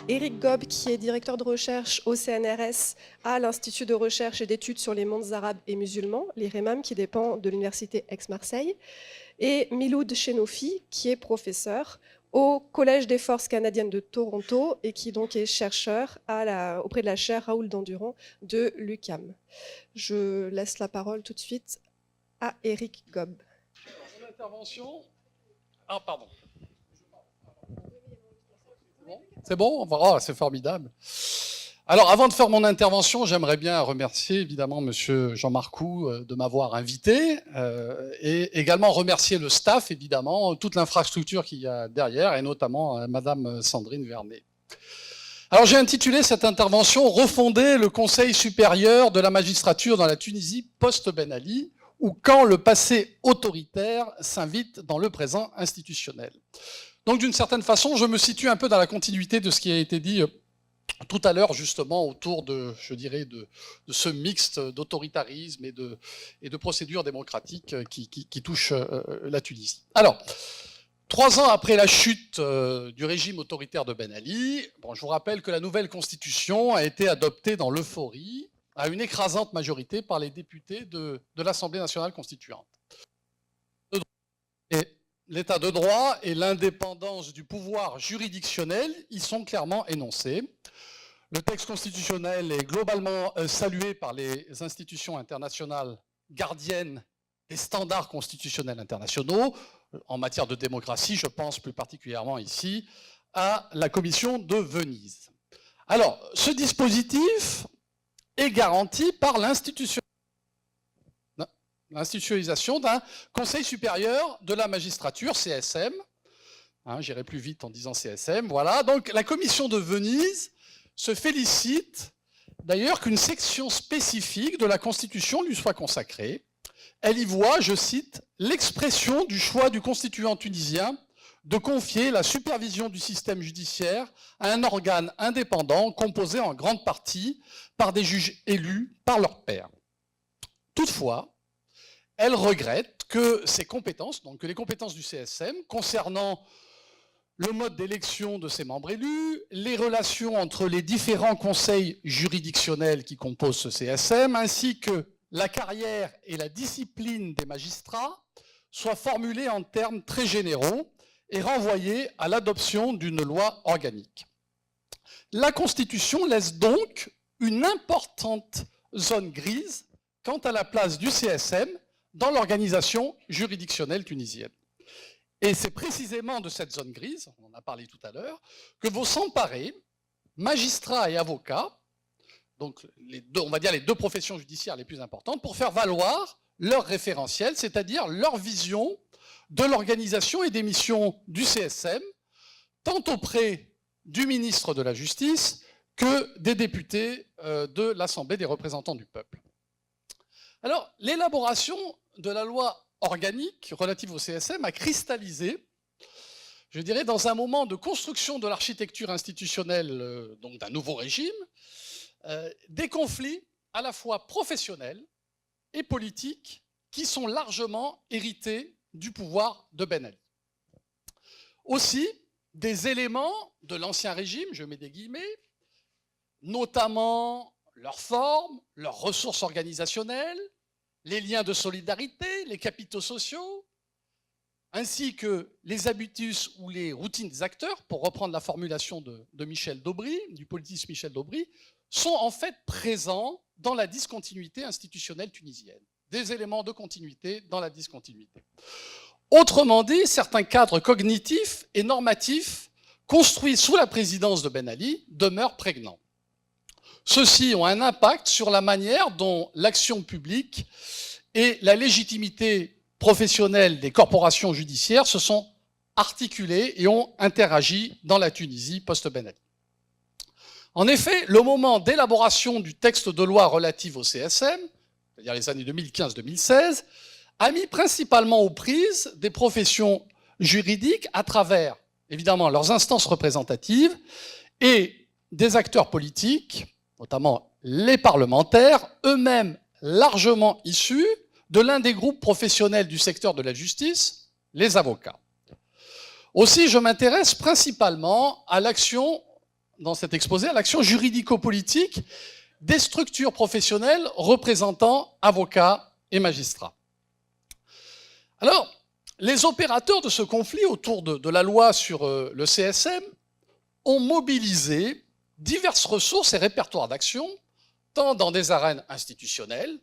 Éric Gob, qui est directeur de recherche au CNRS à l'Institut de recherche et d'études sur les mondes arabes et musulmans, l'IREMAM, qui dépend de l'Université Aix-Marseille, et Miloud Chenofi, qui est professeur au Collège des forces canadiennes de Toronto et qui donc est chercheur auprès de la chaire Raoul Dandurand de l'UQAM. Je laisse la parole tout de suite à Éric Gob. Mon intervention... Ah, pardon. C'est bon? Oh, c'est formidable. Alors, avant de faire mon intervention, j'aimerais bien remercier évidemment Monsieur Jean-Marc Roux de m'avoir invité et également remercier le staff, évidemment, toute l'infrastructure qu'il y a derrière et notamment Madame Sandrine Vernet. Alors, j'ai intitulé cette intervention « Refonder le Conseil supérieur de la magistrature dans la Tunisie post-Ben Ali » ou « Quand le passé autoritaire s'invite dans le présent institutionnel ». Donc, d'une certaine façon, je me situe un peu dans la continuité de ce qui a été dit tout à l'heure, justement, autour de, je dirais, de ce mixte d'autoritarisme et de procédures démocratiques qui touchent la Tunisie. Alors, 3 ans après la chute du régime autoritaire de Ben Ali, bon, je vous rappelle que la nouvelle constitution a été adoptée dans l'euphorie, à une écrasante majorité par les députés de l'Assemblée nationale constituante. Et l'état de droit et l'indépendance du pouvoir juridictionnel y sont clairement énoncés. Le texte constitutionnel est globalement salué par les institutions internationales gardiennes des standards constitutionnels internationaux. En matière de démocratie, je pense plus particulièrement ici à la Commission de Venise. Alors, ce dispositif est garanti par l'institutionnalisation d'un Conseil supérieur de la magistrature, CSM. J'irai plus vite en disant CSM. Voilà. Donc, la Commission de Venise se félicite d'ailleurs qu'une section spécifique de la Constitution lui soit consacrée. Elle y voit, je cite, « l'expression du choix du constituant tunisien de confier la supervision du système judiciaire à un organe indépendant composé en grande partie par des juges élus par leurs pairs. » Toutefois, elle regrette que ces compétences, donc que les compétences du CSM concernant le mode d'élection de ses membres élus, les relations entre les différents conseils juridictionnels qui composent ce CSM, ainsi que la carrière et la discipline des magistrats soient formulées en termes très généraux et renvoyées à l'adoption d'une loi organique. La Constitution laisse donc une importante zone grise quant à la place du CSM dans l'organisation juridictionnelle tunisienne. Et c'est précisément de cette zone grise, on en a parlé tout à l'heure, que vont s'emparer magistrats et avocats, donc on va dire les 2 professions judiciaires les plus importantes, pour faire valoir leur référentiel, c'est-à-dire leur vision de l'organisation et des missions du CSM, tant auprès du ministre de la Justice que des députés de l'Assemblée des représentants du peuple. Alors, l'élaboration de la loi organique relative au CSM a cristallisé, je dirais, dans un moment de construction de l'architecture institutionnelle donc d'un nouveau régime, des conflits à la fois professionnels et politiques qui sont largement hérités du pouvoir de Ben Ali. Aussi, des éléments de l'ancien régime, je mets des guillemets, notamment leur forme, leurs ressources organisationnelles, les liens de solidarité, les capitaux sociaux, ainsi que les habitus ou les routines des acteurs, pour reprendre la formulation de Michel Daubry, du politiste Michel Daubry, sont en fait présents dans la discontinuité institutionnelle tunisienne. Des éléments de continuité dans la discontinuité. Autrement dit, certains cadres cognitifs et normatifs construits sous la présidence de Ben Ali demeurent prégnants. Ceux-ci ont un impact sur la manière dont l'action publique et la légitimité professionnelle des corporations judiciaires se sont articulées et ont interagi dans la Tunisie post-Ben Ali. En effet, le moment d'élaboration du texte de loi relative au CSM, c'est-à-dire les années 2015-2016, a mis principalement aux prises des professions juridiques à travers, évidemment, leurs instances représentatives et des acteurs politiques, notamment les parlementaires, eux-mêmes largement issus de l'un des groupes professionnels du secteur de la justice, les avocats. Aussi, je m'intéresse principalement à l'action, dans cet exposé, à l'action juridico-politique des structures professionnelles représentant avocats et magistrats. Alors, les opérateurs de ce conflit autour de la loi sur le CSM ont mobilisé diverses ressources et répertoires d'action, tant dans des arènes institutionnelles,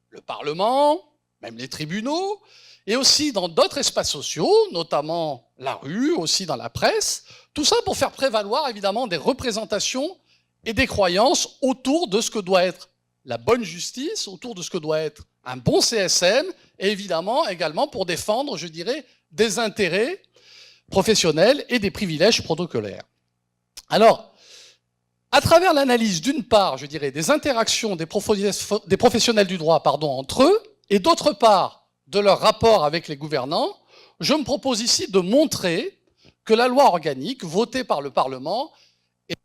le Parlement, même les tribunaux, et aussi dans d'autres espaces sociaux, notamment la rue, aussi dans la presse, tout ça pour faire prévaloir évidemment des représentations et des croyances autour de ce que doit être la bonne justice, autour de ce que doit être un bon CSM, et évidemment également pour défendre, je dirais, des intérêts professionnels et des privilèges protocolaires. Alors, à travers l'analyse d'une part, je dirais, des interactions des professionnels du droit entre eux, et d'autre part, de leur rapport avec les gouvernants, je me propose ici de montrer que la loi organique votée par le Parlement est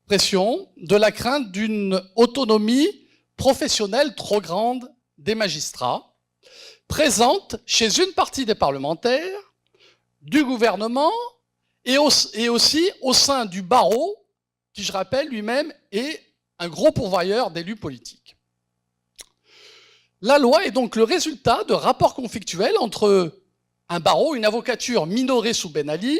l'expression de la crainte d'une autonomie professionnelle trop grande des magistrats, présente chez une partie des parlementaires, du gouvernement et aussi au sein du barreau, qui, je rappelle, lui-même est un gros pourvoyeur d'élus politiques. La loi est donc le résultat de rapports conflictuels entre un barreau, une avocature minorée sous Ben Ali,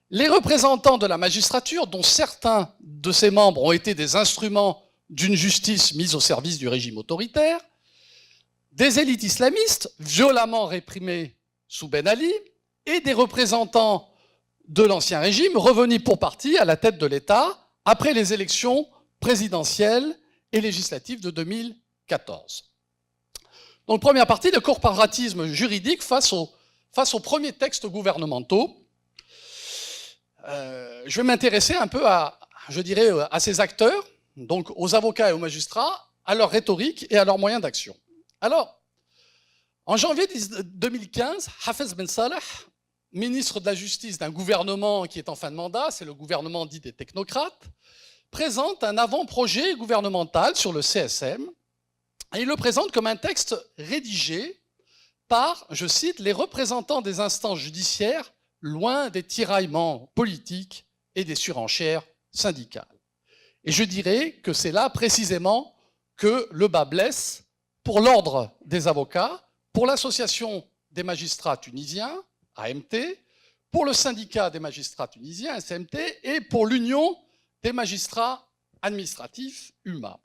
les représentants de la magistrature, dont certains de ses membres ont été des instruments d'une justice mise au service du régime autoritaire, des élites islamistes violemment réprimées sous Ben Ali, et des représentants de l'ancien régime revenus pour partie à la tête de l'État après les élections présidentielles et législatives de 2014. Donc, première partie, le corporatisme juridique face aux premiers textes gouvernementaux. Je vais m'intéresser un peu à ces acteurs, donc aux avocats et aux magistrats, à leur rhétorique et à leurs moyens d'action. Alors, en janvier 2015, Hafez Ben Saleh, ministre de la Justice d'un gouvernement qui est en fin de mandat, c'est le gouvernement dit des technocrates, présente un avant-projet gouvernemental sur le CSM, et il le présente comme un texte rédigé par, je cite, les représentants des instances judiciaires loin des tiraillements politiques et des surenchères syndicales. Et je dirais que c'est là précisément que le bât blesse pour l'ordre des avocats, pour l'association des magistrats tunisiens, AMT, pour le syndicat des magistrats tunisiens, SMT, et pour l'Union des magistrats administratifs, UMA.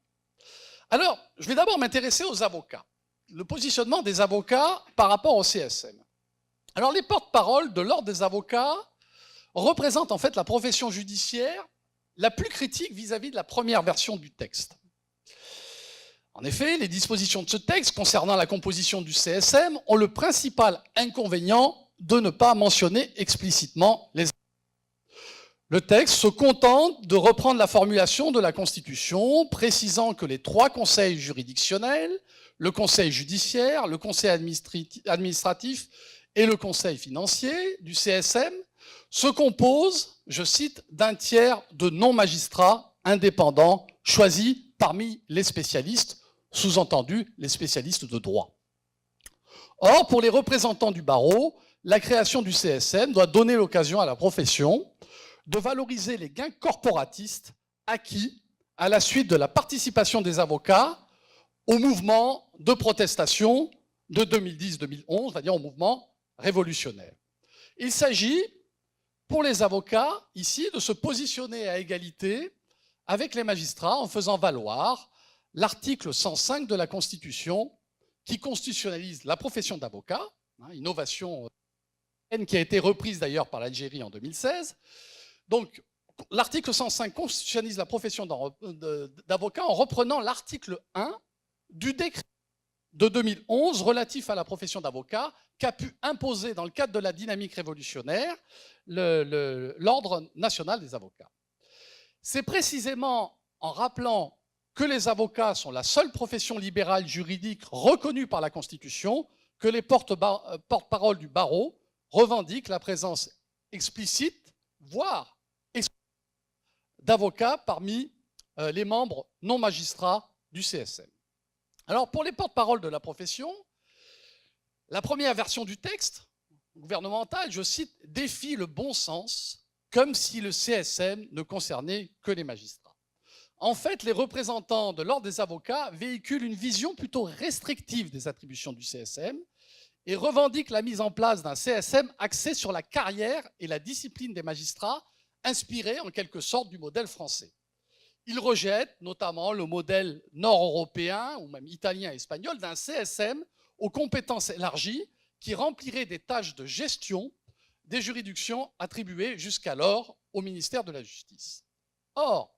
Alors, je vais d'abord m'intéresser aux avocats, le positionnement des avocats par rapport au CSM. Alors, les porte-paroles de l'ordre des avocats représentent en fait la profession judiciaire la plus critique vis-à-vis de la première version du texte. En effet, les dispositions de ce texte concernant la composition du CSM ont le principal inconvénient de ne pas mentionner explicitement les avocats. Le texte se contente de reprendre la formulation de la Constitution, précisant que les trois conseils juridictionnels, le conseil judiciaire, le conseil administratif et le conseil financier du CSM, se composent, je cite, d'un tiers de non-magistrats indépendants choisis parmi les spécialistes, sous-entendu les spécialistes de droit. Or, pour les représentants du barreau, la création du CSM doit donner l'occasion à la profession de valoriser les gains corporatistes acquis à la suite de la participation des avocats au mouvement de protestation de 2010-2011, c'est-à-dire au mouvement révolutionnaire. Il s'agit, pour les avocats, ici, de se positionner à égalité avec les magistrats en faisant valoir l'article 105 de la Constitution qui constitutionnalise la profession d'avocat, innovation qui a été reprise d'ailleurs par l'Algérie en 2016. Donc, l'article 105 constitutionnalise la profession d'avocat en reprenant l'article 1 du décret de 2011 relatif à la profession d'avocat qu'a pu imposer dans le cadre de la dynamique révolutionnaire l'Ordre national des avocats. C'est précisément en rappelant que les avocats sont la seule profession libérale juridique reconnue par la Constitution que les porte-paroles du barreau revendiquent la présence explicite, voire d'avocats parmi les membres non magistrats du CSM. Alors, pour les porte-paroles de la profession, La première version du texte gouvernemental, je cite, « défie le bon sens, comme si le CSM ne concernait que les magistrats ». En fait, les représentants de l'Ordre des avocats véhiculent une vision plutôt restrictive des attributions du CSM et revendiquent la mise en place d'un CSM axé sur la carrière et la discipline des magistrats, inspiré en quelque sorte du modèle français. Ils rejettent notamment le modèle nord-européen, ou même italien et espagnol, d'un CSM aux compétences élargies qui remplirait des tâches de gestion des juridictions attribuées jusqu'alors au ministère de la Justice. Or,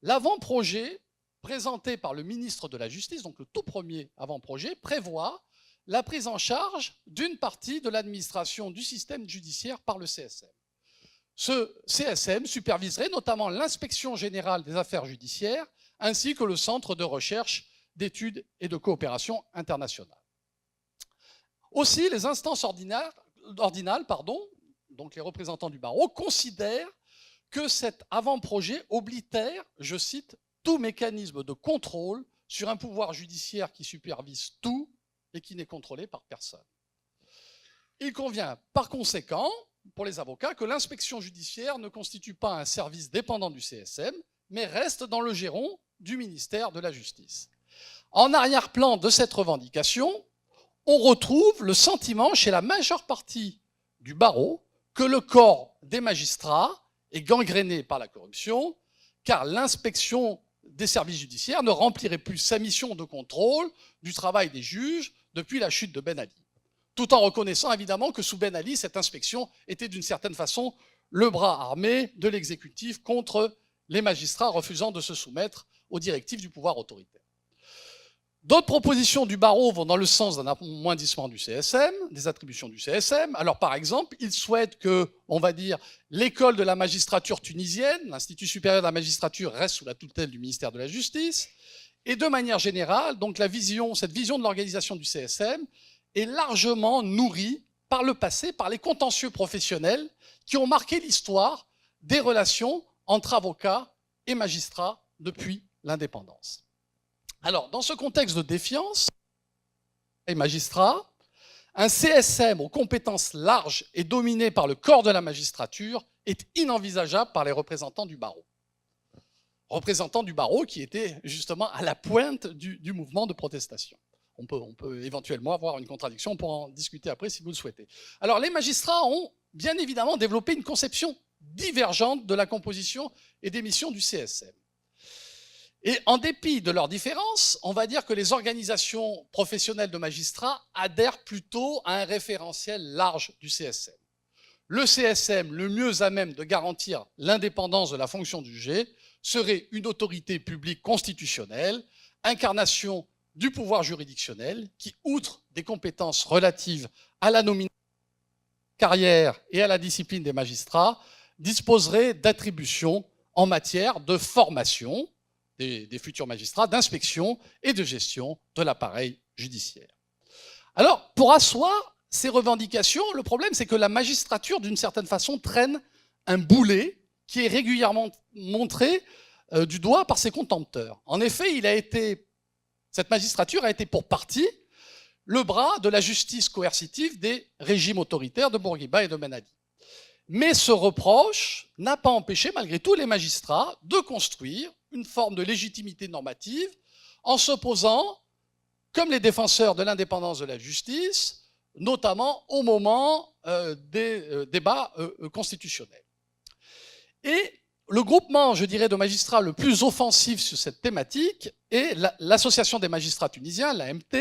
l'avant-projet présenté par le ministre de la Justice, donc le tout premier avant-projet, prévoit la prise en charge d'une partie de l'administration du système judiciaire par le CSM. Ce CSM superviserait notamment l'inspection générale des affaires judiciaires ainsi que le centre de recherche, d'études et de coopération internationale. Aussi, les instances ordinales, donc les représentants du barreau, considèrent que cet avant-projet oblitère, je cite, « tout mécanisme de contrôle sur un pouvoir judiciaire qui supervise tout et qui n'est contrôlé par personne ». Il convient par conséquent, pour les avocats, que l'inspection judiciaire ne constitue pas un service dépendant du CSM, mais reste dans le giron du ministère de la Justice. En arrière-plan de cette revendication, on retrouve le sentiment chez la majeure partie du barreau que le corps des magistrats est gangréné par la corruption, car l'inspection des services judiciaires ne remplirait plus sa mission de contrôle du travail des juges depuis la chute de Ben Ali. Tout en reconnaissant évidemment que sous Ben Ali, cette inspection était d'une certaine façon le bras armé de l'exécutif contre les magistrats refusant de se soumettre aux directives du pouvoir autoritaire. D'autres propositions du barreau vont dans le sens d'un amoindrissement du CSM, des attributions du CSM. Alors par exemple, ils souhaitent que, on va dire, l'école de la magistrature tunisienne, l'Institut supérieur de la magistrature, reste sous la tutelle du ministère de la Justice. Et de manière générale, donc cette vision de l'organisation du CSM est largement nourrie par le passé, par les contentieux professionnels qui ont marqué l'histoire des relations entre avocats et magistrats depuis l'indépendance. Alors, dans ce contexte de défiance et magistrats, un CSM aux compétences larges et dominé par le corps de la magistrature est inenvisageable par les représentants du barreau. Représentants du barreau qui étaient justement à la pointe du mouvement de protestation. On peut éventuellement avoir une contradiction, on pourra en discuter après si vous le souhaitez. Alors, les magistrats ont bien évidemment développé une conception divergente de la composition et des missions du CSM. Et en dépit de leurs différences, on va dire que les organisations professionnelles de magistrats adhèrent plutôt à un référentiel large du CSM. Le CSM, le mieux à même de garantir l'indépendance de la fonction du jugé, serait une autorité publique constitutionnelle, incarnation du pouvoir juridictionnel, qui, outre des compétences relatives à la nomination, carrière et à la discipline des magistrats, disposerait d'attributions en matière de formation des futurs magistrats, d'inspection et de gestion de l'appareil judiciaire. Alors, pour asseoir ces revendications, le problème, c'est que la magistrature, d'une certaine façon, traîne un boulet qui est régulièrement montré du doigt par ses contempteurs. En effet, cette magistrature a été pour partie le bras de la justice coercitive des régimes autoritaires de Bourguiba et de Ben Ali. Mais ce reproche n'a pas empêché, malgré tout, les magistrats de construire une forme de légitimité normative en s'opposant, comme les défenseurs de l'indépendance de la justice, notamment au moment des débats constitutionnels. Et le groupement, je dirais, de magistrats le plus offensif sur cette thématique est l'Association des magistrats tunisiens, l'AMT,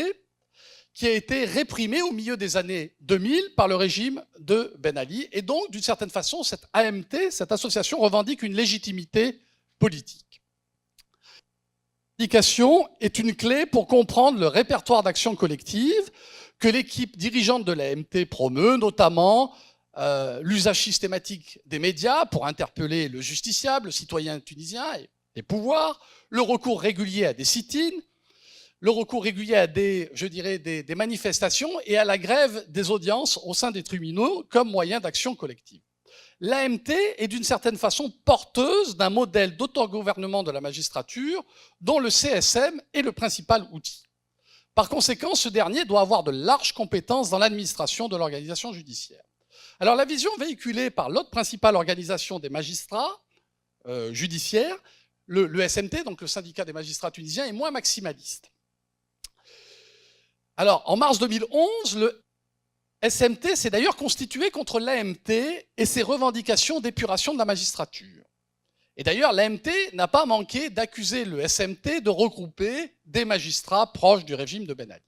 qui a été réprimée au milieu des années 2000 par le régime de Ben Ali. Et donc, d'une certaine façon, cette AMT, cette association, revendique une légitimité politique. L'application est une clé pour comprendre le répertoire d'action collective que l'équipe dirigeante de l'AMT promeut, notamment l'usage systématique des médias pour interpeller le justiciable, le citoyen tunisien et les pouvoirs, le recours régulier à des sit-ins, le recours régulier à des manifestations et à la grève des audiences au sein des tribunaux comme moyen d'action collective. L'AMT est d'une certaine façon porteuse d'un modèle d'autogouvernement de la magistrature dont le CSM est le principal outil. Par conséquent, ce dernier doit avoir de larges compétences dans l'administration de l'organisation judiciaire. Alors la vision véhiculée par l'autre principale organisation des magistrats judiciaires, le SMT, donc le syndicat des magistrats tunisiens, est moins maximaliste. Alors, en mars 2011, le SMT s'est d'ailleurs constitué contre l'AMT et ses revendications d'épuration de la magistrature. Et d'ailleurs, l'AMT n'a pas manqué d'accuser le SMT de regrouper des magistrats proches du régime de Ben Ali.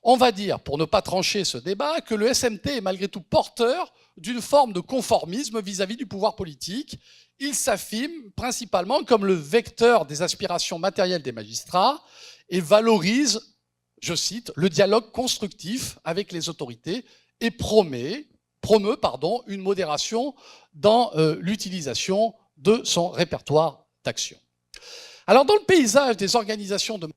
On va dire, pour ne pas trancher ce débat, que le SMT est malgré tout porteur d'une forme de conformisme vis-à-vis du pouvoir politique. Il s'affirme principalement comme le vecteur des aspirations matérielles des magistrats et valorise, je cite, le dialogue constructif avec les autorités et promeut une modération dans l'utilisation de son répertoire d'action. Alors, dans le paysage des organisations de...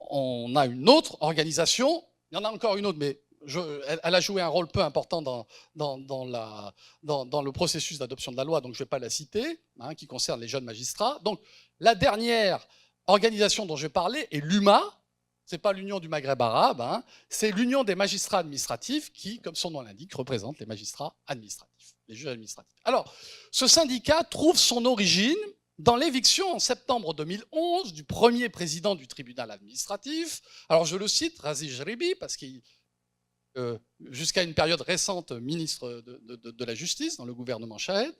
On a une autre organisation, il y en a encore une autre, mais elle a joué un rôle peu important dans le processus d'adoption de la loi, donc je ne vais pas la citer, qui concerne les jeunes magistrats. Donc, la dernière organisation dont je vais parler est l'UMA. Ce n'est pas l'Union du Maghreb arabe, c'est l'Union des magistrats administratifs qui, comme son nom l'indique, représente les magistrats administratifs, les juges administratifs. Alors, ce syndicat trouve son origine dans l'éviction en septembre 2011 du premier président du tribunal administratif. Alors, je le cite, Razi Jribi, parce qu'il jusqu'à une période récente ministre de la Justice dans le gouvernement Chahed.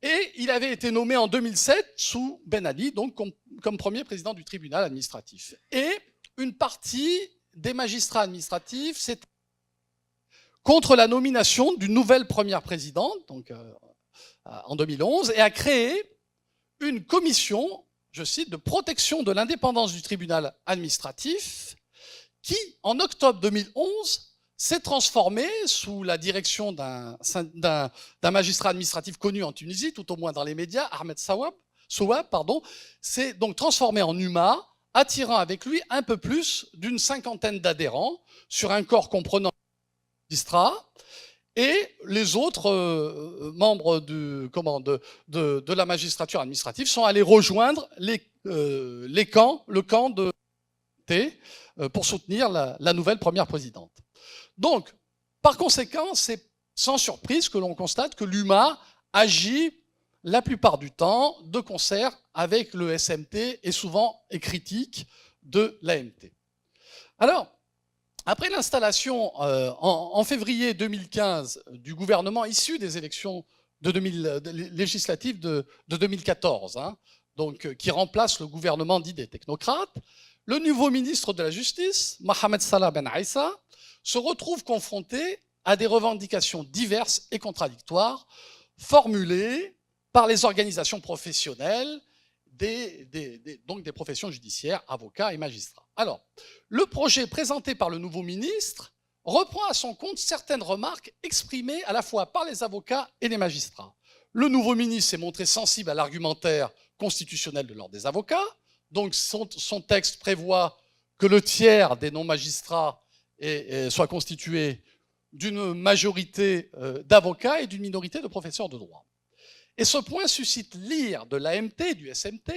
Et il avait été nommé en 2007 sous Ben Ali, donc comme premier président du tribunal administratif. Et une partie des magistrats administratifs s'est contre la nomination d'une nouvelle première présidente, donc en 2011, et a créé une commission, je cite, de protection de l'indépendance du tribunal administratif, qui, en octobre 2011, s'est transformée sous la direction d'un magistrat administratif connu en Tunisie, tout au moins dans les médias, Ahmed Souab, s'est donc transformé en UMA, attirant avec lui un peu plus d'une cinquantaine d'adhérents sur un corps comprenant magistrats et les autres membres de la magistrature administrative sont allés rejoindre le camp de T pour soutenir la nouvelle première présidente. Donc, par conséquent, c'est sans surprise que l'on constate que l'UMA agit la plupart du temps de concert avec le SMT et souvent est critique de l'AMT. Alors, après l'installation en février 2015 du gouvernement issu des élections législatives de 2014, donc, qui remplace le gouvernement dit des technocrates, le nouveau ministre de la Justice, Mohamed Salah Ben Aissa, se retrouve confronté à des revendications diverses et contradictoires formulées par les organisations professionnelles, donc des professions judiciaires, avocats et magistrats. Alors, le projet présenté par le nouveau ministre reprend à son compte certaines remarques exprimées à la fois par les avocats et les magistrats. Le nouveau ministre s'est montré sensible à l'argumentaire constitutionnel de l'ordre des avocats, donc son texte prévoit que le tiers des non-magistrats soit constitué d'une majorité d'avocats et d'une minorité de professeurs de droit. Et ce point suscite l'ire de l'AMT et du SMT.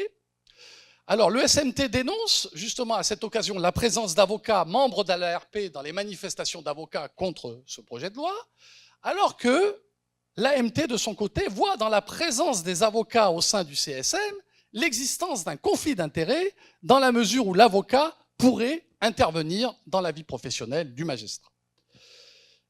Alors, le SMT dénonce justement à cette occasion la présence d'avocats membres de l'ARP dans les manifestations d'avocats contre ce projet de loi, alors que l'AMT, de son côté, voit dans la présence des avocats au sein du CSM l'existence d'un conflit d'intérêts dans la mesure où l'avocat pourrait intervenir dans la vie professionnelle du magistrat.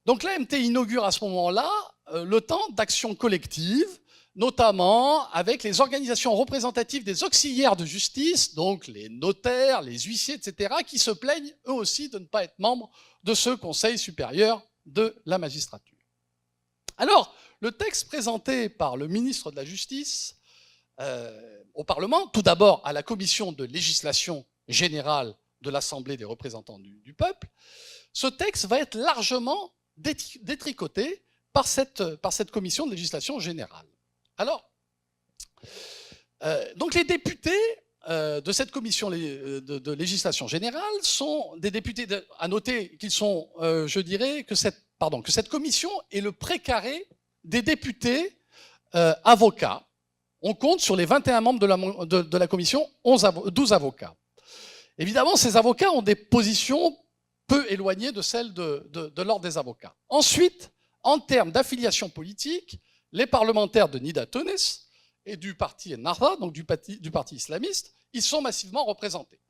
Donc l'AMT inaugure à ce moment-là le temps d'action collective, notamment avec les organisations représentatives des auxiliaires de justice, donc les notaires, les huissiers, etc., qui se plaignent eux aussi de ne pas être membres de ce Conseil supérieur de la magistrature. Alors, le texte présenté par le ministre de la Justice au Parlement, tout d'abord à la commission de législation générale de l'Assemblée des représentants du peuple, ce texte va être largement détricoté par cette commission de législation générale. Alors, donc les députés de cette commission de législation générale sont des députés, à noter qu'ils sont, je dirais, que cette commission est le précaré des députés avocats. On compte sur les 21 membres de la commission 12 avocats. Évidemment, ces avocats ont des positions peu éloignées de celles de l'ordre des avocats. Ensuite, en termes d'affiliation politique, les parlementaires de Nida Tounes et du parti Ennahda, donc du parti islamiste, ils sont massivement représentés.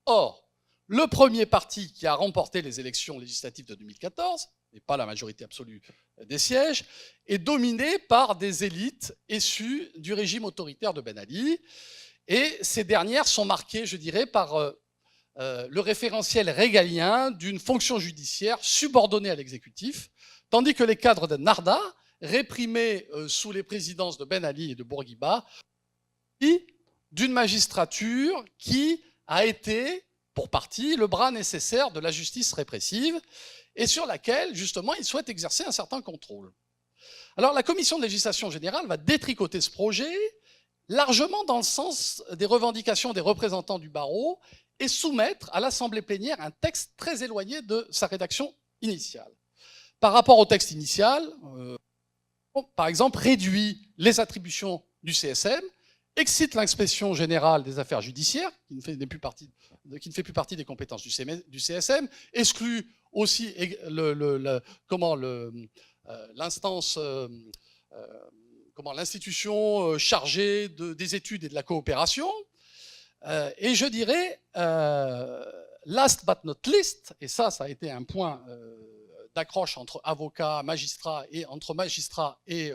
Or, le premier parti qui a remporté les élections législatives de 2014, et pas la majorité absolue des sièges, est dominé par des élites issues du régime autoritaire de Ben Ali, et ces dernières sont marquées, je dirais, par le référentiel régalien d'une fonction judiciaire subordonnée à l'exécutif, tandis que les cadres d'Ennahda, réprimés sous les présidences de Ben Ali et de Bourguiba, d'une magistrature qui a été, pour partie, le bras nécessaire de la justice répressive et sur laquelle, justement, ils souhaitent exercer un certain contrôle. Alors, la Commission de législation générale va détricoter ce projet largement dans le sens des revendications des représentants du barreau et soumettre à l'Assemblée plénière un texte très éloigné de sa rédaction initiale. Par rapport au texte initial, par exemple, réduit les attributions du CSM, excite l'inspection générale des affaires judiciaires, qui ne fait plus partie des compétences du CSM, exclut aussi l'institution chargée des études et de la coopération. Et je dirais, last but not least, et ça a été un point d'accroche entre avocats, magistrats et entre magistrats et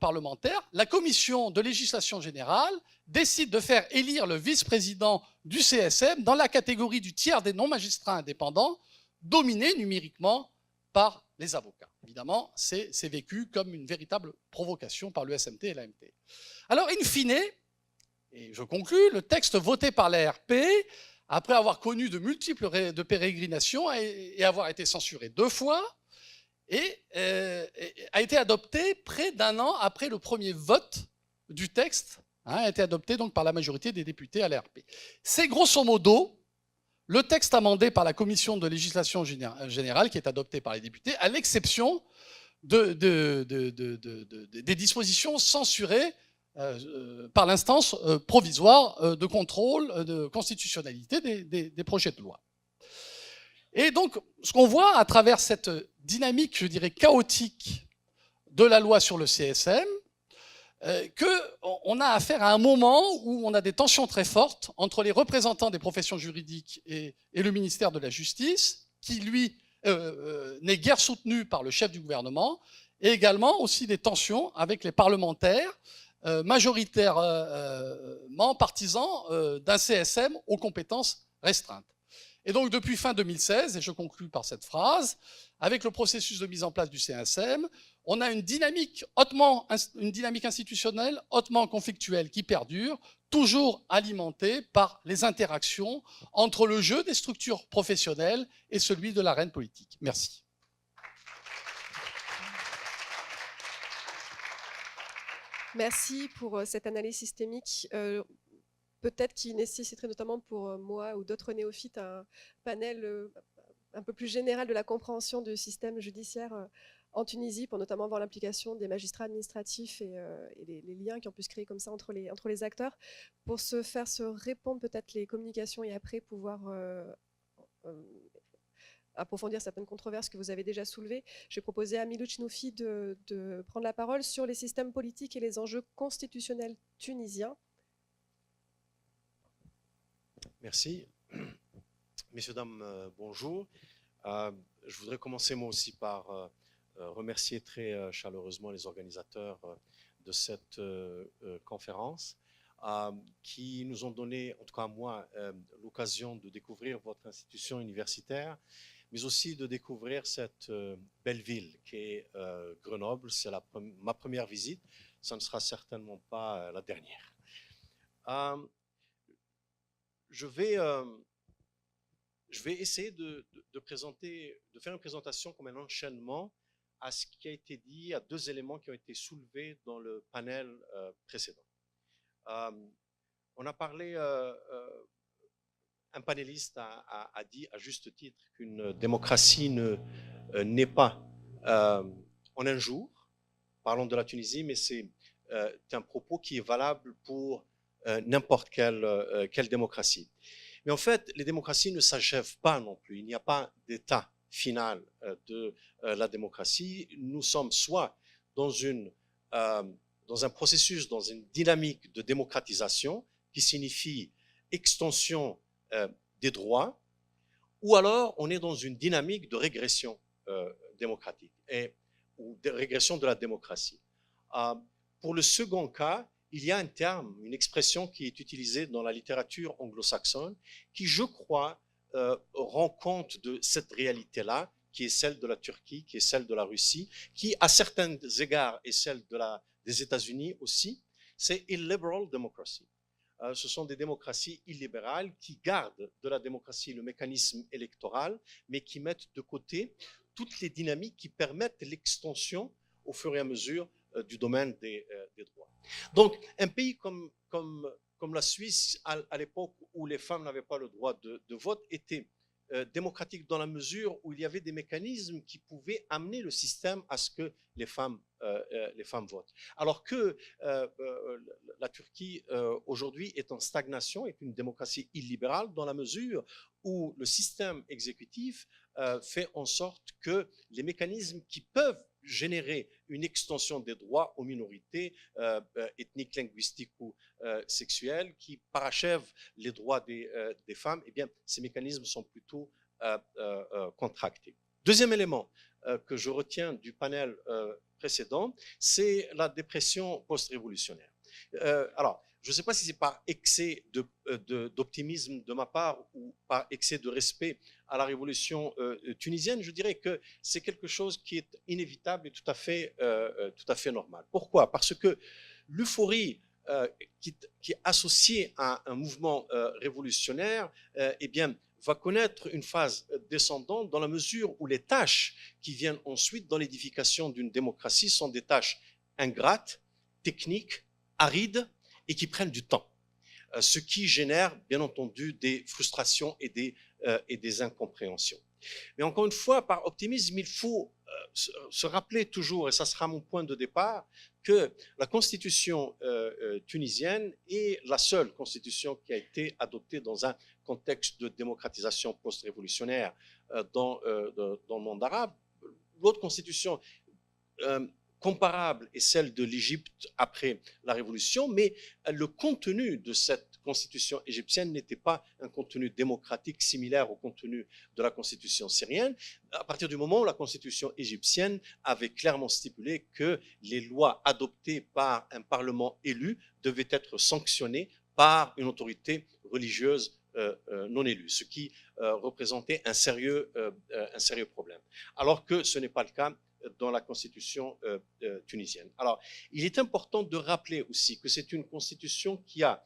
parlementaires, la commission de législation générale décide de faire élire le vice-président du CSM dans la catégorie du tiers des non-magistrats indépendants, dominé numériquement par les avocats. Évidemment, c'est vécu comme une véritable provocation par le SMT et l'AMT. Alors, in fine, et je conclus, le texte voté par l'ARP, après avoir connu de multiples pérégrinations et avoir été censuré 2 fois, a été adopté près d'1 an après le premier vote du texte, a été adopté donc par la majorité des députés à l'ARP. C'est grosso modo le texte amendé par la Commission de législation générale qui est adopté par les députés, à l'exception des dispositions censurées par l'instance provisoire de contrôle de constitutionnalité des projets de loi. Et donc, ce qu'on voit à travers cette dynamique, je dirais, chaotique de la loi sur le CSM, qu'on a affaire à un moment où on a des tensions très fortes entre les représentants des professions juridiques et le ministère de la Justice, qui, lui, n'est guère soutenu par le chef du gouvernement, et également aussi des tensions avec les parlementaires, majoritairement partisans d'un CSM aux compétences restreintes. Et donc, depuis fin 2016, et je conclus par cette phrase, avec le processus de mise en place du CSM, on a une dynamique institutionnelle hautement conflictuelle qui perdure, toujours alimentée par les interactions entre le jeu des structures professionnelles et celui de l'arène politique. Merci. Merci pour cette analyse systémique. Peut-être qui nécessiterait notamment pour moi ou d'autres néophytes un panel un peu plus général de la compréhension du système judiciaire en Tunisie, pour notamment voir l'implication des magistrats administratifs et les liens qui ont pu se créer comme ça entre les acteurs, pour se répondre peut-être les communications et après pouvoir approfondir certaines controverses que vous avez déjà soulevées. J'ai proposé à Milou Chinoufi de prendre la parole sur les systèmes politiques et les enjeux constitutionnels tunisiens. Merci. Messieurs, dames, bonjour. Je voudrais commencer moi aussi par remercier très chaleureusement les organisateurs de cette conférence qui nous ont donné, en tout cas moi, l'occasion de découvrir votre institution universitaire, mais aussi de découvrir cette belle ville qui est Grenoble. C'est ma première visite, ça ne sera certainement pas la dernière. Je vais essayer de faire une présentation comme un enchaînement à ce qui a été dit, à 2 éléments qui ont été soulevés dans le panel précédent. On a parlé, un panéliste a dit à juste titre qu'une démocratie n'est pas en un jour, parlons de la Tunisie, mais c'est un propos qui est valable pour n'importe quelle démocratie. Mais en fait, les démocraties ne s'achèvent pas non plus. Il n'y a pas d'état final de la démocratie. Nous sommes soit dans un processus, dans une dynamique de démocratisation qui signifie extension des droits, ou alors on est dans une dynamique de régression démocratique ou de régression de la démocratie. Pour le second cas, il y a un terme, une expression qui est utilisée dans la littérature anglo-saxonne qui, je crois, rend compte de cette réalité-là, qui est celle de la Turquie, qui est celle de la Russie, qui, à certains égards, est celle des États-Unis aussi, c'est illiberal democracy. Ce sont des démocraties illibérales qui gardent de la démocratie le mécanisme électoral, mais qui mettent de côté toutes les dynamiques qui permettent l'extension au fur et à mesure du domaine des droits. Donc, un pays comme la Suisse, à l'époque où les femmes n'avaient pas le droit de vote, était démocratique dans la mesure où il y avait des mécanismes qui pouvaient amener le système à ce que les femmes votent. Alors que la Turquie aujourd'hui est en stagnation, est une démocratie illibérale dans la mesure où le système exécutif fait en sorte que les mécanismes qui peuvent générer une extension des droits aux minorités ethniques, linguistiques ou sexuelles qui parachèvent les droits des femmes, eh bien, ces mécanismes sont plutôt contractés. Deuxième élément que je retiens du panel précédent, c'est la dépression post-révolutionnaire. Alors, je ne sais pas si c'est par excès d'optimisme de ma part ou par excès de respect à la révolution tunisienne, je dirais que c'est quelque chose qui est inévitable et tout à fait normal. Pourquoi? Parce que l'euphorie qui est associée à un mouvement révolutionnaire, eh bien, va connaître une phase descendante dans la mesure où les tâches qui viennent ensuite dans l'édification d'une démocratie sont des tâches ingrates, techniques, arides et qui prennent du temps. Ce qui génère, bien entendu, des frustrations et des incompréhensions. Mais encore une fois, par optimisme, il faut se rappeler toujours, et ça sera mon point de départ, que la constitution tunisienne est la seule constitution qui a été adoptée dans un contexte de démocratisation post-révolutionnaire dans le monde arabe. L'autre constitution comparable est celle de l'Égypte après la Révolution, mais le contenu de cette constitution égyptienne n'était pas un contenu démocratique similaire au contenu de la constitution syrienne, à partir du moment où la constitution égyptienne avait clairement stipulé que les lois adoptées par un parlement élu devaient être sanctionnées par une autorité religieuse non élue, ce qui représentait un sérieux problème. Alors que ce n'est pas le cas dans la constitution tunisienne. Alors, il est important de rappeler aussi que c'est une constitution qui a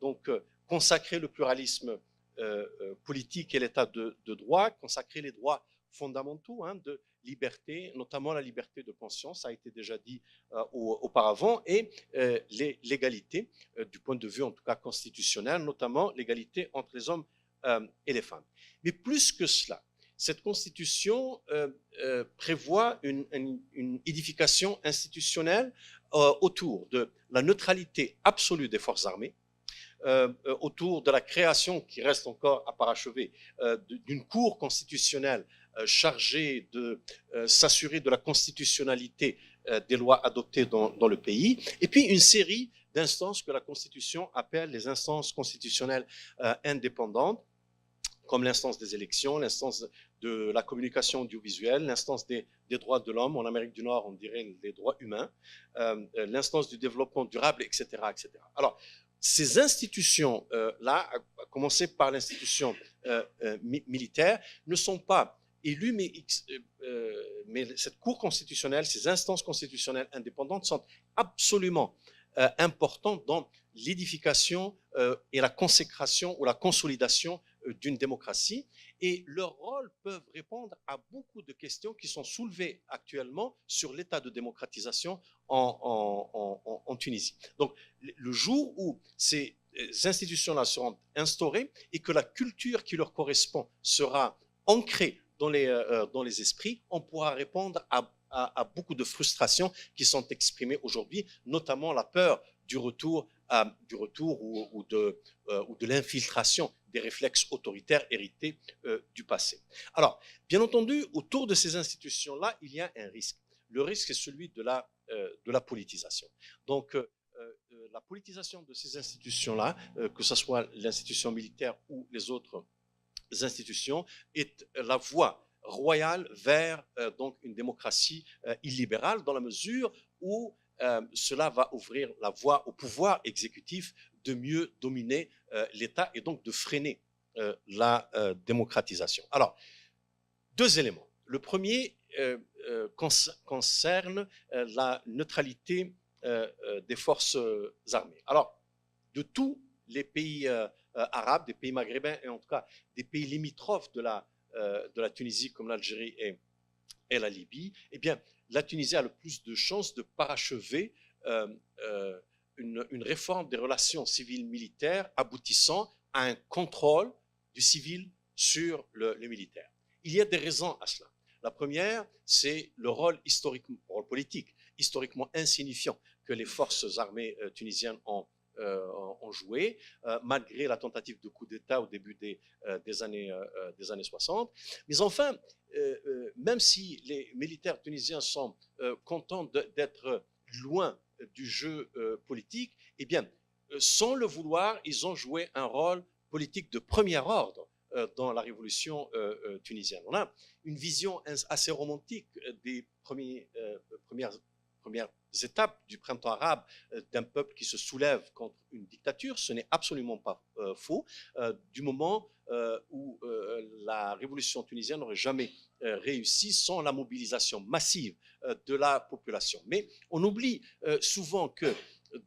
donc consacré le pluralisme politique et l'état de droit, consacré les droits fondamentaux de liberté, notamment la liberté de conscience, ça a été déjà dit auparavant, et l'égalité du point de vue en tout cas constitutionnel, notamment l'égalité entre les hommes et les femmes. Mais plus que cela, cette constitution prévoit une édification institutionnelle autour de la neutralité absolue des forces armées, autour de la création, qui reste encore à parachever, d'une cour constitutionnelle chargée de s'assurer de la constitutionnalité des lois adoptées dans le pays, et puis une série d'instances que la Constitution appelle les instances constitutionnelles indépendantes, comme l'instance des élections, l'instance de la communication audiovisuelle, l'instance des droits de l'homme, en Amérique du Nord, on dirait les droits humains, l'instance du développement durable, etc., etc. Alors, ces institutions-là, à commencer par l'institution militaire, ne sont pas élues, mais cette Cour constitutionnelle, ces instances constitutionnelles indépendantes sont absolument importantes dans l'édification et la consécration ou la consolidation d'une démocratie, et leur rôle peuvent répondre à beaucoup de questions qui sont soulevées actuellement sur l'état de démocratisation en Tunisie. Donc, le jour où ces institutions-là seront instaurées et que la culture qui leur correspond sera ancrée dans les esprits, on pourra répondre à beaucoup de frustrations qui sont exprimées aujourd'hui, notamment la peur du retour du retour ou de l'infiltration des réflexes autoritaires hérités du passé. Alors, bien entendu, autour de ces institutions-là, il y a un risque. Le risque est celui de la politisation. Donc, la politisation de ces institutions-là, que ce soit l'institution militaire ou les autres institutions, est la voie royale vers donc une démocratie illibérale, dans la mesure où cela va ouvrir la voie au pouvoir exécutif de mieux dominer l'État et donc de freiner la démocratisation. Alors, deux éléments. Le premier concerne la neutralité des forces armées. Alors, de tous les pays arabes, des pays maghrébins et en tout cas des pays limitrophes de la Tunisie comme l'Algérie et la Libye, eh bien, la Tunisie a le plus de chances de parachever une réforme des relations civiles militaires aboutissant à un contrôle du civil sur le militaire. Il y a des raisons à cela. La première, c'est le rôle politique, historiquement insignifiant que les forces armées tunisiennes ont joué, malgré la tentative de coup d'État au début des années 60. Mais enfin, même si les militaires tunisiens sont contents d'être loin du jeu politique, eh bien, sans le vouloir, ils ont joué un rôle politique de premier ordre dans la révolution tunisienne. On a une vision assez romantique des premières étapes du printemps arabe d'un peuple qui se soulève contre une dictature. Ce n'est absolument pas faux. Du moment où la révolution tunisienne n'aurait jamais réussi sans la mobilisation massive de la population. Mais on oublie souvent que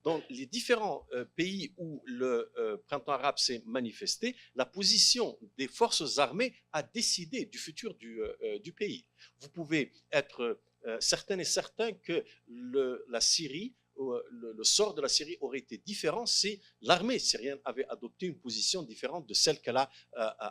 dans les différents pays où le printemps arabe s'est manifesté, la position des forces armées a décidé du futur du pays. Vous pouvez être certain et certain que la Syrie, le sort de la Syrie aurait été différent si l'armée syrienne avait adopté une position différente de celle qu'elle a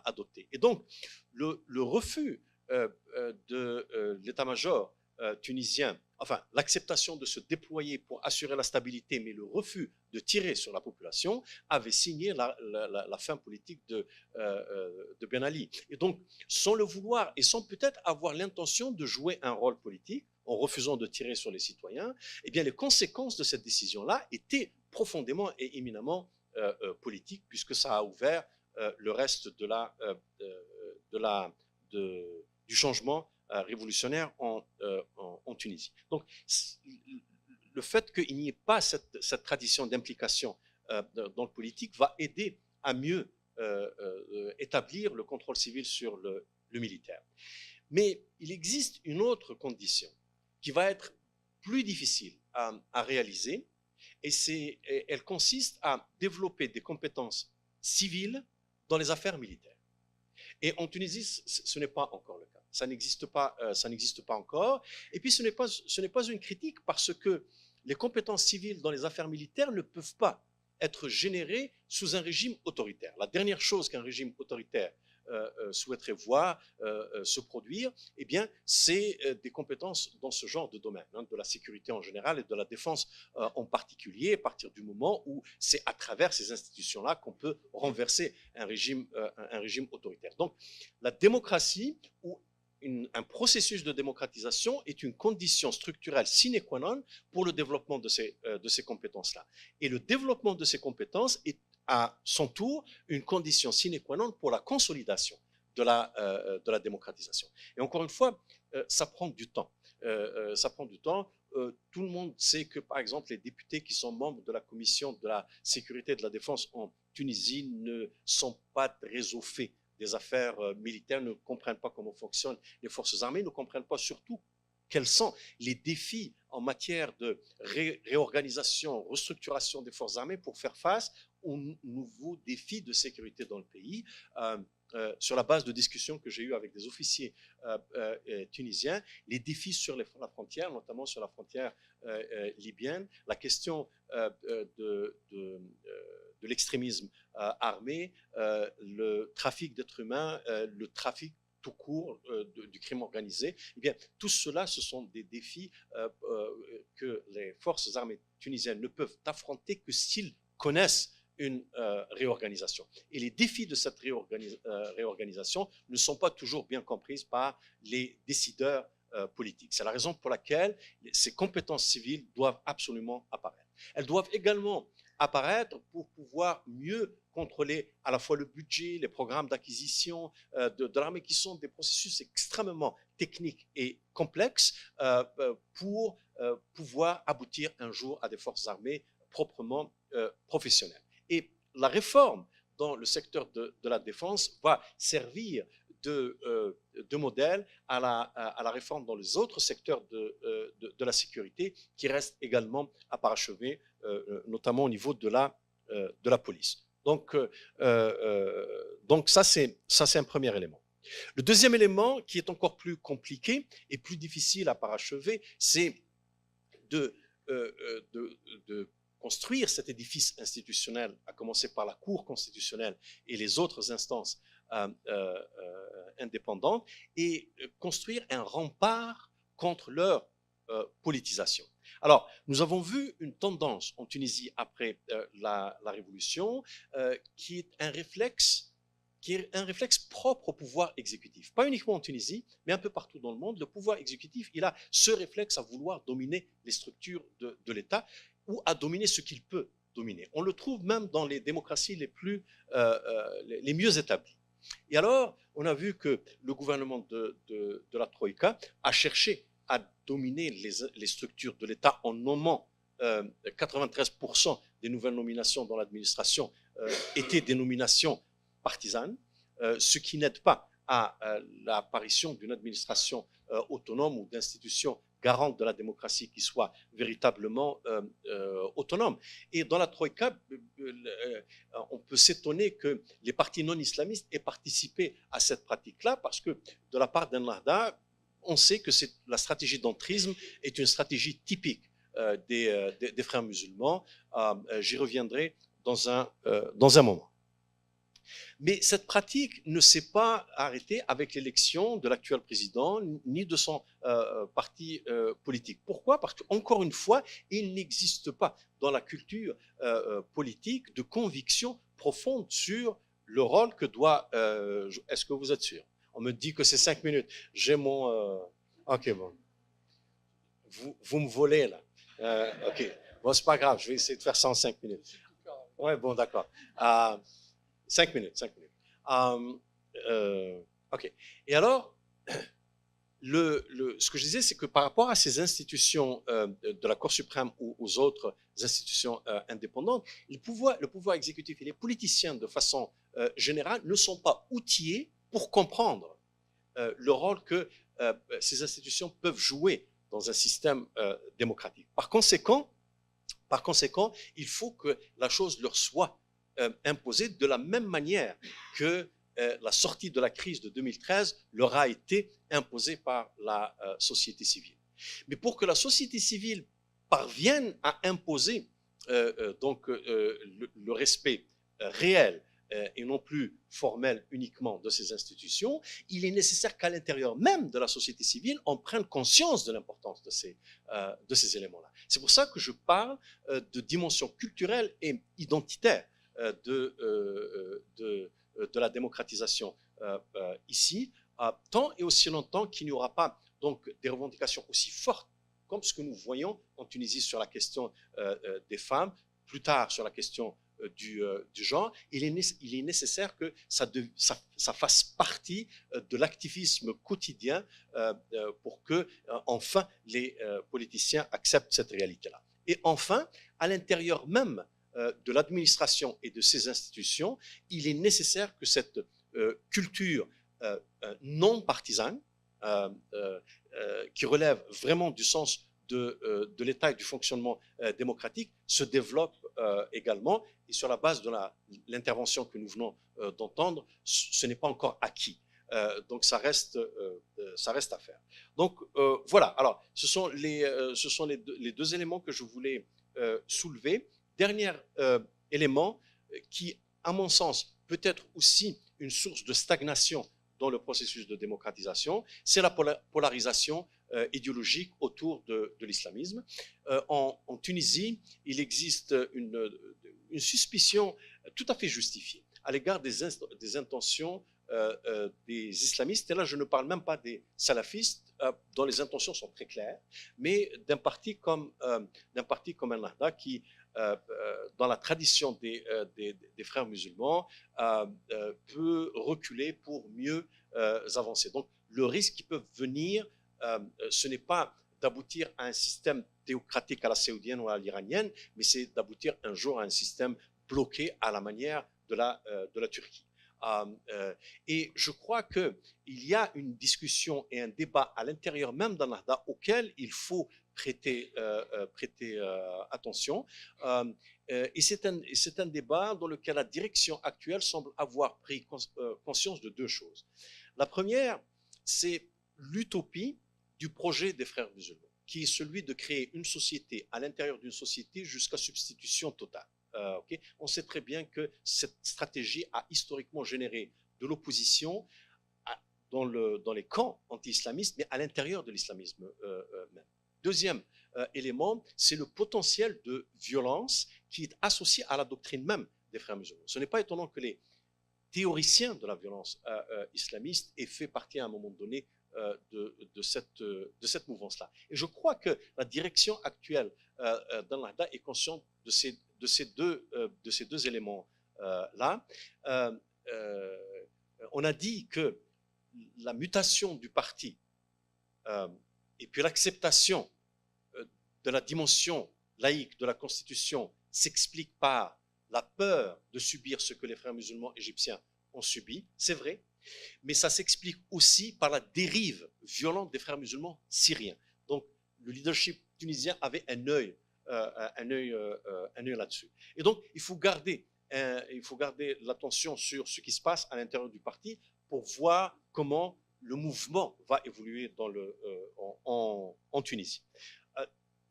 adoptée. Et donc, le refus de l'état-major tunisien, enfin l'acceptation de se déployer pour assurer la stabilité, mais le refus de tirer sur la population, avait signé la fin politique de Ben Ali. Et donc, sans le vouloir et sans peut-être avoir l'intention de jouer un rôle politique, en refusant de tirer sur les citoyens, eh bien les conséquences de cette décision-là étaient profondément et éminemment politiques, puisque ça a ouvert le reste du changement révolutionnaire en Tunisie. Donc, le fait qu'il n'y ait pas cette tradition d'implication dans le politique va aider à mieux établir le contrôle civil sur le militaire. Mais il existe une autre condition qui va être plus difficile à réaliser, et elle consiste à développer des compétences civiles dans les affaires militaires. Et en Tunisie, ce n'est pas encore le cas. Ça n'existe pas encore. Et puis, ce n'est pas une critique, parce que les compétences civiles dans les affaires militaires ne peuvent pas être générées sous un régime autoritaire. La dernière chose qu'un régime autoritaire souhaiterait voir se produire, eh bien, c'est des compétences dans ce genre de domaine, de la sécurité en général et de la défense en particulier, à partir du moment où c'est à travers ces institutions-là qu'on peut renverser un régime autoritaire. Donc, la démocratie ou un processus de démocratisation est une condition structurelle sine qua non pour le développement de ces compétences-là. Et le développement de ces compétences est à son tour une condition sine qua non pour la consolidation de la démocratisation. Et encore une fois, ça prend du temps. Tout le monde sait que, par exemple, les députés qui sont membres de la commission de la sécurité et de la défense en Tunisie ne sont pas très au fait des affaires militaires, ne comprennent pas comment fonctionnent les forces armées, ne comprennent pas surtout quels sont les défis en matière de réorganisation, restructuration des forces armées pour faire face aux nouveaux défis de sécurité dans le pays. Sur la base de discussions que j'ai eues avec des officiers tunisiens, les défis sur la frontière, notamment sur la frontière libyenne, la question de l'extrémisme armé, le trafic d'êtres humains, le trafic tout court du crime organisé, eh bien, tout cela, ce sont des défis que les forces armées tunisiennes ne peuvent affronter que s'ils connaissent une réorganisation. Et les défis de cette réorganisation ne sont pas toujours bien compris par les décideurs politiques. C'est la raison pour laquelle ces compétences civiles doivent absolument apparaître. Elles doivent également apparaître pour pouvoir mieux contrôler à la fois le budget, les programmes d'acquisition de l'armée, qui sont des processus extrêmement techniques et complexes pour pouvoir aboutir un jour à des forces armées proprement professionnelles. Et la réforme dans le secteur de la défense va servir de modèle à la réforme dans les autres secteurs de la sécurité qui restent également à parachever, notamment au niveau de la police. Donc ça, c'est un premier élément. Le deuxième élément, qui est encore plus compliqué et plus difficile à parachever, c'est de construire cet édifice institutionnel, à commencer par la Cour constitutionnelle et les autres instances indépendantes, et construire un rempart contre leur politisation. Alors, nous avons vu une tendance en Tunisie après la Révolution qui est un réflexe propre au pouvoir exécutif. Pas uniquement en Tunisie, mais un peu partout dans le monde. Le pouvoir exécutif, il a ce réflexe à vouloir dominer les structures de l'État ou à dominer ce qu'il peut dominer. On le trouve même dans les démocraties les mieux établies. Et alors, on a vu que le gouvernement de la Troïka a cherché à dominer les structures de l'État en nommant 93% des nouvelles nominations dans l'administration étaient des nominations partisanes, ce qui n'aide pas à l'apparition d'une administration autonome ou d'institutions garantes de la démocratie qui soit véritablement autonome. Et dans la Troïka, on peut s'étonner que les partis non islamistes aient participé à cette pratique-là, parce que de la part d'Ennahda, on sait que la stratégie d'entrisme est une stratégie typique des frères musulmans. J'y reviendrai dans un moment. Mais cette pratique ne s'est pas arrêtée avec l'élection de l'actuel président ni de son parti politique. Pourquoi? Parce qu'encore une fois, il n'existe pas dans la culture politique de conviction profonde sur le rôle que doit... Est-ce que vous êtes sûr? On me dit que c'est 5 minutes. J'ai mon... Ok, bon. Vous me volez, là. Ok. Bon, c'est pas grave. Je vais essayer de faire ça en 5 minutes. Ouais, bon, d'accord. 5 minutes. Ok. Et alors, ce que je disais, c'est que par rapport à ces institutions de la Cour suprême ou aux autres institutions indépendantes, le pouvoir exécutif et les politiciens, de façon générale, ne sont pas outillés pour comprendre le rôle que ces institutions peuvent jouer dans un système démocratique. Par conséquent, il faut que la chose leur soit imposée de la même manière que la sortie de la crise de 2013 leur a été imposée par la société civile. Mais pour que la société civile parvienne à imposer le respect réel et non plus formel uniquement de ces institutions, il est nécessaire qu'à l'intérieur même de la société civile, on prenne conscience de l'importance de ces éléments-là. C'est pour ça que je parle de dimension culturelle et identitaire de la démocratisation ici, tant et aussi longtemps qu'il n'y aura pas donc des revendications aussi fortes comme ce que nous voyons en Tunisie sur la question des femmes, plus tard sur la question du genre. Il est nécessaire que ça fasse partie de l'activisme quotidien pour que enfin les politiciens acceptent cette réalité-là. Et enfin, à l'intérieur même de l'administration et de ces institutions, il est nécessaire que cette culture non partisane, qui relève vraiment du sens de l'État et du fonctionnement démocratique, se développe également. Et sur la base de l'intervention que nous venons d'entendre, ce n'est pas encore acquis. Donc ça reste à faire. Donc voilà, alors ce sont les deux éléments que je voulais soulever. Dernier élément qui, à mon sens, peut être aussi une source de stagnation dans le processus de démocratisation, c'est la polarisation idéologique autour de l'islamisme. En Tunisie, il existe une une suspicion tout à fait justifiée à l'égard des intentions des islamistes. Et là, je ne parle même pas des salafistes, dont les intentions sont très claires, mais d'un parti comme Ennahda qui, dans la tradition des frères musulmans, peut reculer pour mieux avancer. Donc, le risque qui peut venir, ce n'est pas d'aboutir à un système théocratique à la saoudienne ou à l'iranienne, mais c'est d'aboutir un jour à un système bloqué à la manière de la Turquie. Et je crois qu'il y a une discussion et un débat à l'intérieur même d'Ennahda auquel il faut prêter attention. Et c'est un débat dans lequel la direction actuelle semble avoir pris conscience de deux choses. La première, c'est l'utopie du projet des frères musulmans, qui est celui de créer une société à l'intérieur d'une société jusqu'à substitution totale. Okay. On sait très bien que cette stratégie a historiquement généré de l'opposition dans les camps anti-islamistes, mais à l'intérieur de l'islamisme même. Deuxième élément, c'est le potentiel de violence qui est associé à la doctrine même des frères musulmans. Ce n'est pas étonnant que les théoriciens de la violence islamiste aient fait partie à un moment donné de cette mouvance-là. Et je crois que la direction actuelle d'Ennahda est consciente de ces deux éléments-là. On a dit que la mutation du parti et puis l'acceptation de la dimension laïque de la Constitution s'explique par la peur de subir ce que les frères musulmans égyptiens ont subi, c'est vrai, mais ça s'explique aussi par la dérive violente des frères musulmans syriens. Donc, le leadership tunisien avait un œil là-dessus. Et donc, il faut garder l'attention sur ce qui se passe à l'intérieur du parti pour voir comment le mouvement va évoluer en Tunisie.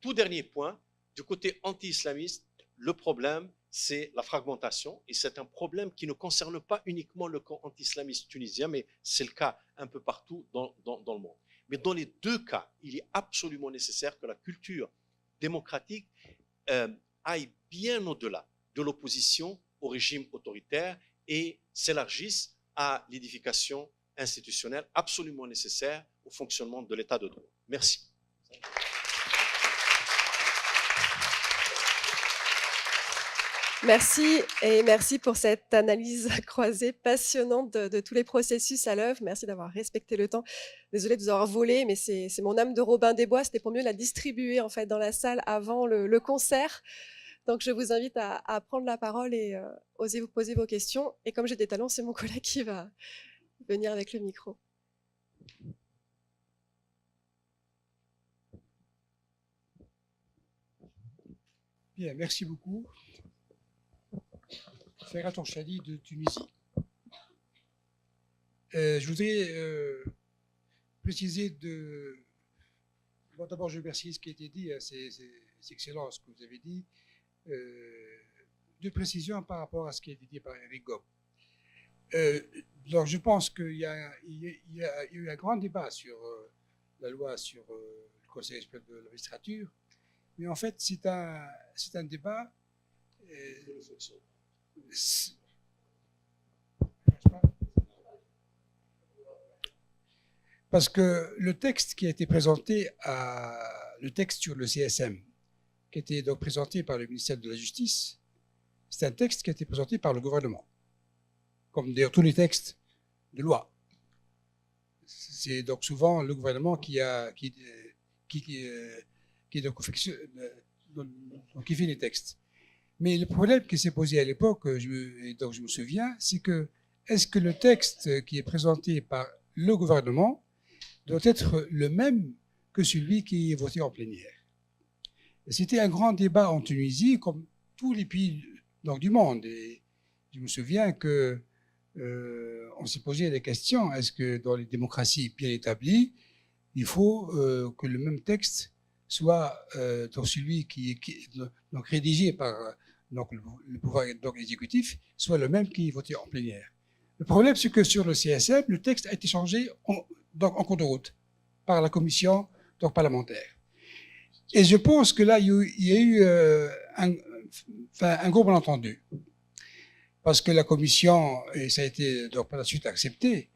Tout dernier point, du côté anti-islamiste, le problème, c'est la fragmentation, et c'est un problème qui ne concerne pas uniquement le camp anti-islamiste tunisien, mais c'est le cas un peu partout dans le monde. Mais dans les deux cas, il est absolument nécessaire que la culture démocratique aille bien au-delà de l'opposition au régime autoritaire et s'élargisse à l'édification institutionnelle absolument nécessaire au fonctionnement de l'état de droit. Merci. Merci et merci pour cette analyse croisée passionnante de tous les processus à l'œuvre. Merci d'avoir respecté le temps. Désolée de vous avoir volé, mais c'est mon âme de Robin des Bois. C'était pour mieux la distribuer en fait dans la salle avant le concert. Donc je vous invite à prendre la parole et oser vous poser vos questions. Et comme j'ai des talents, c'est mon collègue qui va venir avec le micro. Bien, merci beaucoup. Ferhat Torchali de Tunisie. Je voudrais préciser Bon, d'abord, je remercie ce qui a été dit, c'est excellent ce que vous avez dit. Deux précisions par rapport à ce qui a été dit par Eric Gob. Donc, je pense qu'il y a eu un grand débat sur la loi sur le Conseil supérieur de la magistrature, mais en fait, c'est un débat. Parce que le texte qui a été présenté, le texte sur le CSM, qui a été donc présenté par le ministère de la Justice, c'est un texte qui a été présenté par le gouvernement, comme d'ailleurs tous les textes de loi. C'est donc souvent le gouvernement qui fait les textes. Mais le problème qui s'est posé à l'époque, dont je me souviens, c'est que est-ce que le texte qui est présenté par le gouvernement doit être le même que celui qui est voté en plénière? C'était un grand débat en Tunisie, comme tous les pays du monde. Et je me souviens que on s'est posé la question, est-ce que dans les démocraties bien établies, il faut que le même texte soit dans celui qui est donc rédigé par le pouvoir exécutif, soit le même qui est voté en plénière. Le problème, c'est que sur le CSM, le texte a été changé en cours de route par la commission parlementaire. Et je pense que là, il y a eu un gros malentendu. Parce que la commission, et ça a été donc par la suite accepté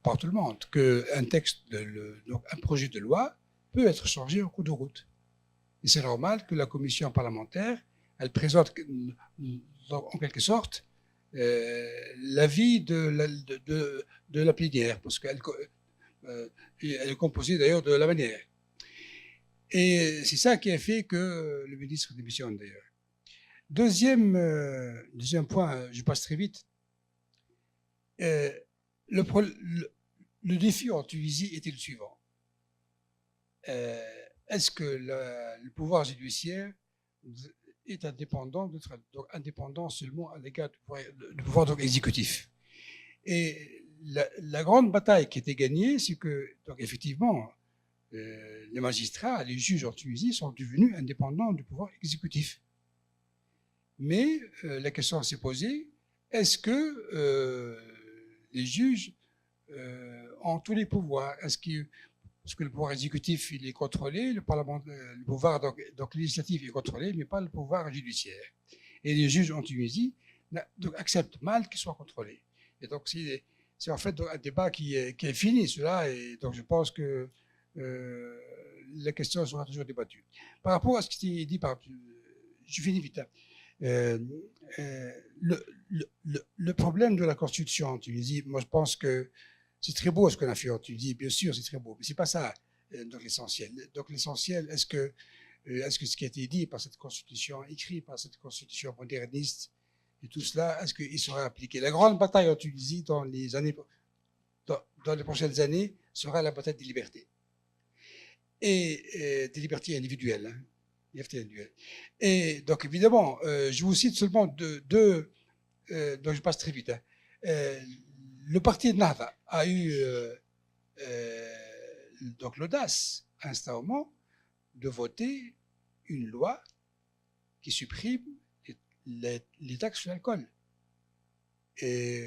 par tout le monde, qu'un texte, donc un projet de loi peut être changé en cours de route. Et c'est normal que la commission parlementaire, elle présente en quelque sorte l'avis de la plénière, parce qu'elle est composée d'ailleurs de la manière. Et c'est ça qui a fait que le ministre démissionne d'ailleurs. Deuxième point, je passe très vite. Le défi en Tunisie était le suivant. Est-ce que le pouvoir judiciaire est indépendant, donc indépendant seulement à l'égard du pouvoir donc, exécutif? Et la grande bataille qui était gagnée, c'est que, donc, effectivement, les magistrats, les juges en Tunisie sont devenus indépendants du pouvoir exécutif. Mais la question s'est posée, est-ce que les juges ont tous les pouvoirs? Est-ce que le pouvoir exécutif il est contrôlé, le pouvoir donc législatif est contrôlé, mais pas le pouvoir judiciaire. Et les juges en Tunisie donc, acceptent mal qu'ils soient contrôlés. Et donc c'est en fait un débat qui est fini, cela, et donc je pense que la question sera toujours débattue. Par rapport à ce qui est dit je finis vite. Le problème de la Constitution en Tunisie, moi je pense que c'est très beau ce qu'on a fait en Tunisie, bien sûr c'est très beau, mais c'est pas ça donc l'essentiel. Donc l'essentiel, est-ce que ce qui a été dit par cette Constitution, écrit par cette Constitution moderniste et tout cela, est-ce qu'il sera appliqué? La grande bataille en Tunisie dans les prochaines années sera la bataille des libertés et des libertés individuelles. Hein. Et donc, évidemment, je vous cite seulement deux donc je passe très vite. Hein. Le parti de Nahda a eu donc l'audace, à un certain moment, de voter une loi qui supprime les taxes sur l'alcool. Et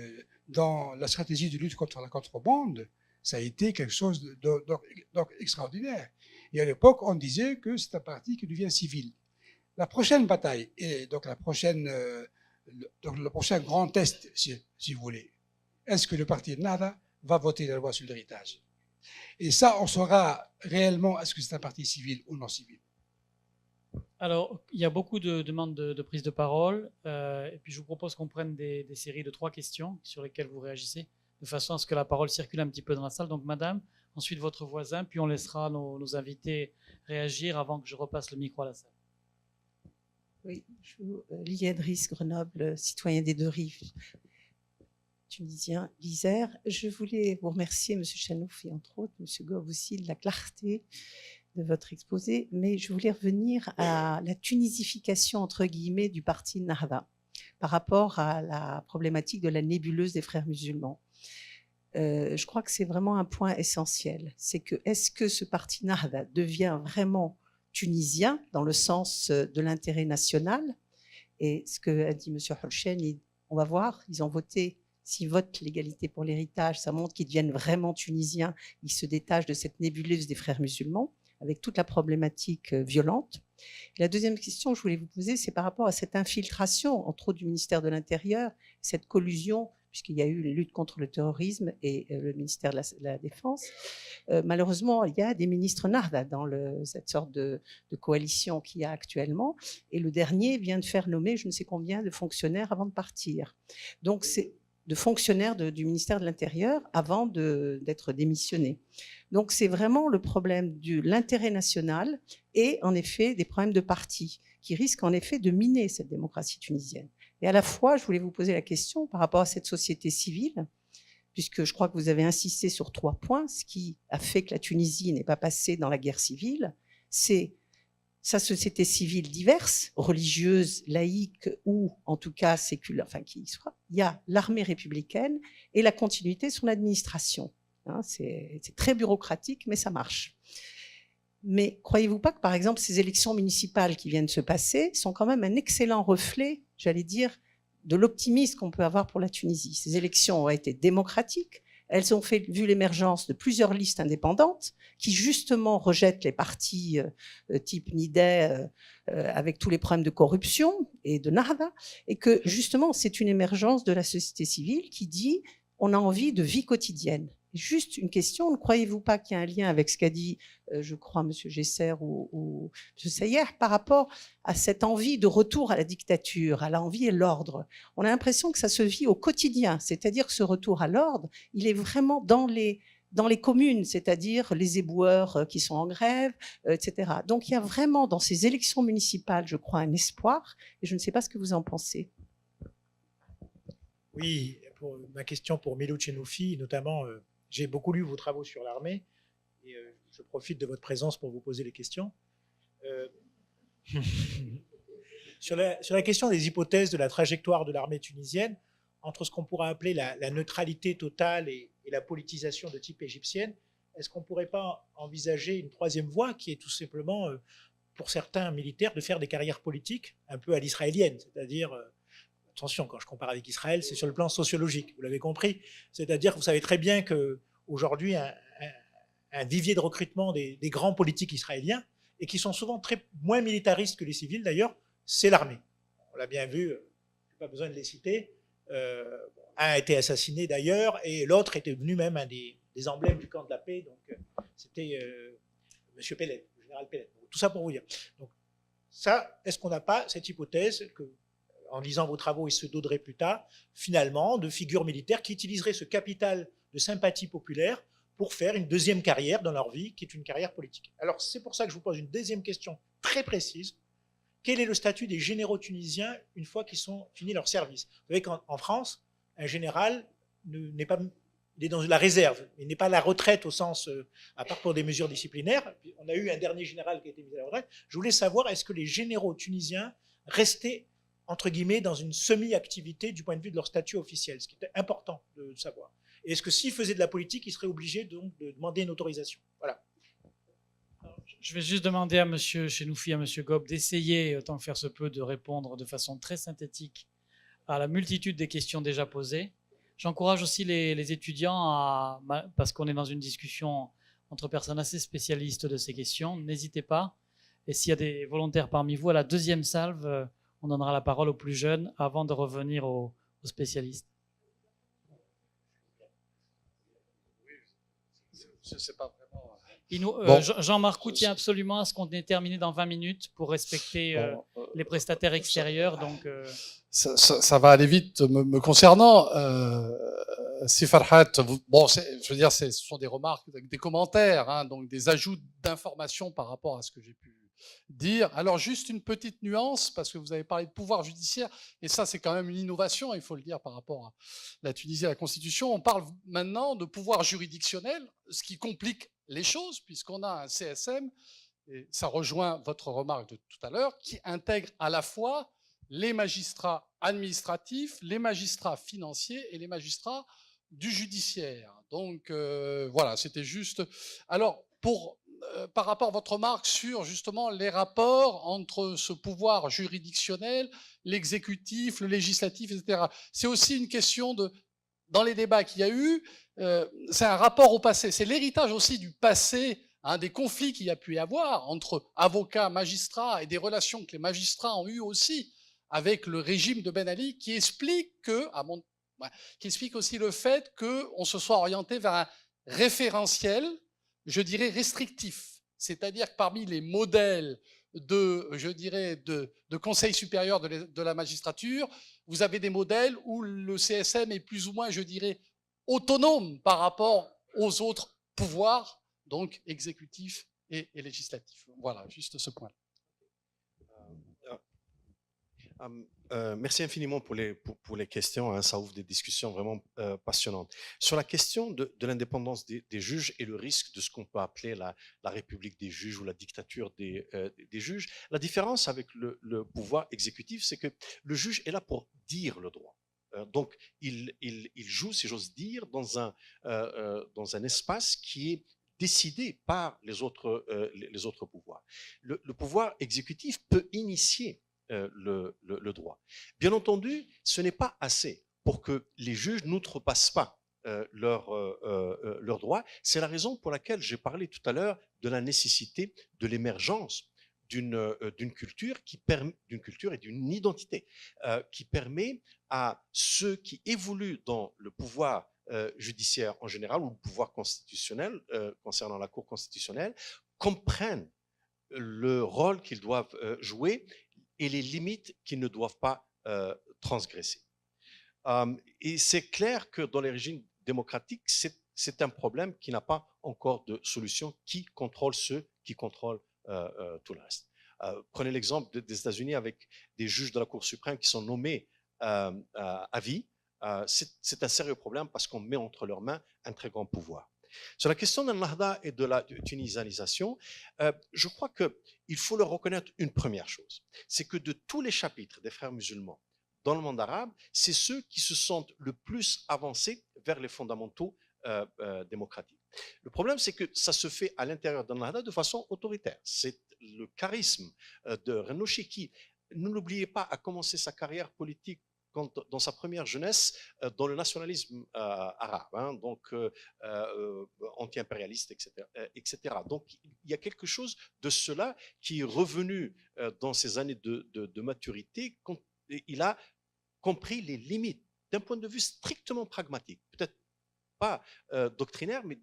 dans la stratégie de lutte contre la contrebande, ça a été quelque chose donc extraordinaire. Et à l'époque, on disait que c'est un parti qui devient civil. La prochaine bataille, et donc le prochain grand test, si vous voulez, est-ce que le parti Nahda va voter la loi sur l'héritage? Et ça, on saura réellement est-ce que c'est un parti civil ou non civil. Alors, il y a beaucoup de demandes de prise de parole, et puis je vous propose qu'on prenne des séries de 3 questions sur lesquelles vous réagissez, de façon à ce que la parole circule un petit peu dans la salle. Donc, madame, ensuite votre voisin, puis on laissera nos invités réagir avant que je repasse le micro à la salle. Oui, Liane Driss, Grenoble, citoyen des deux rives, tunisien, l'Isère. Je voulais vous remercier, M. Chanouf, et entre autres, M. Gov aussi, de la clarté de votre exposé, mais je voulais revenir à la tunisification, entre guillemets, du parti Nahda par rapport à la problématique de la nébuleuse des frères musulmans. Je crois que c'est vraiment un point essentiel. C'est que, est-ce que ce parti Nahda devient vraiment tunisien dans le sens de l'intérêt national? Et ce que a dit M. Holchen, on va voir, ils ont voté, s'ils votent l'égalité pour l'héritage, ça montre qu'ils deviennent vraiment tunisiens, ils se détachent de cette nébuleuse des frères musulmans, avec toute la problématique violente. Et la deuxième question que je voulais vous poser, c'est par rapport à cette infiltration, entre autres du ministère de l'Intérieur, cette collusion, puisqu'il y a eu la lutte contre le terrorisme et le ministère de la Défense. Malheureusement, il y a des ministres Nahda dans cette sorte de coalition qu'il y a actuellement. Et le dernier vient de faire nommer je ne sais combien de fonctionnaires avant de partir. Donc, c'est de fonctionnaires du ministère de l'Intérieur avant d'être démissionnés. Donc, c'est vraiment le problème de l'intérêt national et, en effet, des problèmes de parti qui risquent, en effet, de miner cette démocratie tunisienne. Et à la fois, je voulais vous poser la question par rapport à cette société civile, puisque je crois que vous avez insisté sur 3 points. Ce qui a fait que la Tunisie n'est pas passée dans la guerre civile, c'est sa société civile diverse, religieuse, laïque ou en tout cas séculaire, enfin qui soit. Il y a l'armée républicaine et la continuité de son administration. Hein, c'est très bureaucratique, mais ça marche. Mais croyez-vous pas que, par exemple, ces élections municipales qui viennent de se passer sont quand même un excellent reflet, j'allais dire, de l'optimisme qu'on peut avoir pour la Tunisie. Ces élections ont été démocratiques, elles ont vu l'émergence de plusieurs listes indépendantes qui justement rejettent les partis type Nidé avec tous les problèmes de corruption et de Nahda, et que justement c'est une émergence de la société civile qui dit on a envie de vie quotidienne. Juste une question, ne croyez-vous pas qu'il y a un lien avec ce qu'a dit, je crois, M. Gesser ou M. Sayer, par rapport à cette envie de retour à la dictature, à l'envie et l'ordre? On a l'impression que ça se vit au quotidien, c'est-à-dire que ce retour à l'ordre, il est vraiment dans les communes, c'est-à-dire les éboueurs qui sont en grève, etc. Donc il y a vraiment dans ces élections municipales, je crois, un espoir, et je ne sais pas ce que vous en pensez. Oui, pour ma question pour Milou Chenoufi, notamment, j'ai beaucoup lu vos travaux sur l'armée et je profite de votre présence pour vous poser les questions. Sur la question des hypothèses de la trajectoire de l'armée tunisienne, entre ce qu'on pourrait appeler la neutralité totale et la politisation de type égyptienne, est-ce qu'on ne pourrait pas envisager une troisième voie qui est tout simplement, pour certains militaires, de faire des carrières politiques un peu à l'israélienne, c'est-à-dire... Attention, quand je compare avec Israël, c'est sur le plan sociologique, vous l'avez compris. C'est-à-dire que vous savez très bien qu'aujourd'hui, un vivier de recrutement des grands politiques israéliens, et qui sont souvent moins militaristes que les civils d'ailleurs, c'est l'armée. On l'a bien vu, je n'ai pas besoin de les citer. Un a été assassiné d'ailleurs, et l'autre était devenu même un des emblèmes du camp de la paix, donc c'était M. Pellet, le général Pellet. Tout ça pour vous dire. Donc ça, est-ce qu'on n'a pas cette hypothèse que en lisant vos travaux, il se doderait plus tard, finalement, de figures militaires qui utiliseraient ce capital de sympathie populaire pour faire une deuxième carrière dans leur vie, qui est une carrière politique. Alors, c'est pour ça que je vous pose une deuxième question très précise. Quel est le statut des généraux tunisiens une fois qu'ils ont fini leur service? Vous savez qu'en France, un général n'est pas... Il est dans la réserve, il n'est pas à la retraite au sens, à part pour des mesures disciplinaires. On a eu un dernier général qui a été mis à la retraite. Je voulais savoir, est-ce que les généraux tunisiens restaient entre guillemets, dans une semi-activité du point de vue de leur statut officiel, ce qui était important de savoir. Et est-ce que s'ils faisaient de la politique, ils seraient obligés donc de demander une autorisation? Voilà. Je vais juste demander à M. Chenoufi, à M. Gob, d'essayer, autant que faire se peut, de répondre de façon très synthétique à la multitude des questions déjà posées. J'encourage aussi les étudiants, parce qu'on est dans une discussion entre personnes assez spécialistes de ces questions, n'hésitez pas. Et s'il y a des volontaires parmi vous, à la deuxième salve, on donnera la parole aux plus jeunes avant de revenir aux spécialistes. C'est pas vraiment... Jean Marcoux tient absolument à ce qu'on ait terminé dans 20 minutes pour respecter les prestataires extérieurs. Donc, ça va aller vite me concernant. Si Farhat, bon, je veux dire, ce sont des remarques, des commentaires, hein, donc des ajouts d'informations par rapport à ce que j'ai pu dire. Alors juste une petite nuance, parce que vous avez parlé de pouvoir judiciaire, et ça c'est quand même une innovation, il faut le dire par rapport à la Tunisie et à la Constitution. On parle maintenant de pouvoir juridictionnel, ce qui complique les choses, puisqu'on a un CSM, et ça rejoint votre remarque de tout à l'heure, qui intègre à la fois les magistrats administratifs, les magistrats financiers et les magistrats du judiciaire. Donc voilà, c'était juste... Alors, par rapport à votre remarque sur justement les rapports entre ce pouvoir juridictionnel, l'exécutif, le législatif, etc. C'est aussi une question de, dans les débats qu'il y a eu, c'est un rapport au passé. C'est l'héritage aussi du passé, hein, des conflits qu'il y a pu y avoir entre avocats, magistrats et des relations que les magistrats ont eues aussi avec le régime de Ben Ali, qui explique qui explique aussi le fait qu'on se soit orienté vers un référentiel, je dirais, restrictif. C'est-à-dire que parmi les modèles de conseil supérieur de la magistrature, vous avez des modèles où le CSM est plus ou moins, je dirais, autonome par rapport aux autres pouvoirs, donc exécutifs et législatifs. Voilà, juste ce point. Merci infiniment pour les questions, hein, ça ouvre des discussions vraiment passionnantes. Sur la question de l'indépendance des juges et le risque de ce qu'on peut appeler la république des juges ou la dictature des juges, la différence avec le pouvoir exécutif, c'est que le juge est là pour dire le droit. Donc, il joue, si j'ose dire, dans un espace qui est décidé par les autres pouvoirs. Le pouvoir exécutif peut initier le droit. Bien entendu, ce n'est pas assez pour que les juges n'outrepassent pas leurs droits. C'est la raison pour laquelle j'ai parlé tout à l'heure de la nécessité de l'émergence d'une culture et d'une identité qui permet à ceux qui évoluent dans le pouvoir judiciaire en général ou le pouvoir constitutionnel concernant la Cour constitutionnelle comprennent le rôle qu'ils doivent jouer et les limites qu'ils ne doivent pas transgresser. Et c'est clair que dans les régimes démocratiques, c'est un problème qui n'a pas encore de solution. Qui contrôle ceux qui contrôlent tout le reste? Prenez l'exemple des États-Unis avec des juges de la Cour suprême qui sont nommés à vie. C'est un sérieux problème parce qu'on met entre leurs mains un très grand pouvoir. Sur la question de l'Nahda et de la tunisianisation, je crois qu'il faut leur reconnaître une première chose. C'est que de tous les chapitres des frères musulmans dans le monde arabe, c'est ceux qui se sentent le plus avancés vers les fondamentaux démocratiques. Le problème, c'est que ça se fait à l'intérieur de l'Nahda de façon autoritaire. C'est le charisme de Renouchi qui, ne l'oubliez pas, a commencé sa carrière politique dans sa première jeunesse dans le nationalisme arabe, donc anti-impérialiste, etc. Donc il y a quelque chose de cela qui est revenu dans ses années de maturité quand il a compris les limites d'un point de vue strictement pragmatique, peut-être pas doctrinaire, mais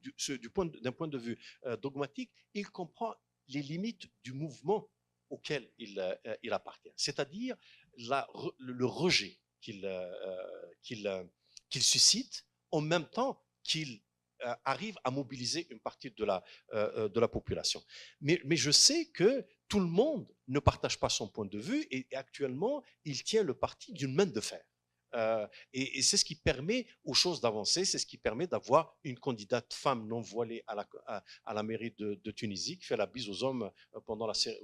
d'un point de vue dogmatique, il comprend les limites du mouvement auquel il appartient, c'est-à-dire le rejet qu'il suscite, en même temps qu'il arrive à mobiliser une partie de la population. Mais je sais que tout le monde ne partage pas son point de vue et actuellement, il tient le parti d'une main de fer. Et c'est ce qui permet aux choses d'avancer, c'est ce qui permet d'avoir une candidate femme non voilée à la mairie de Tunisie qui fait la bise aux hommes pendant la série.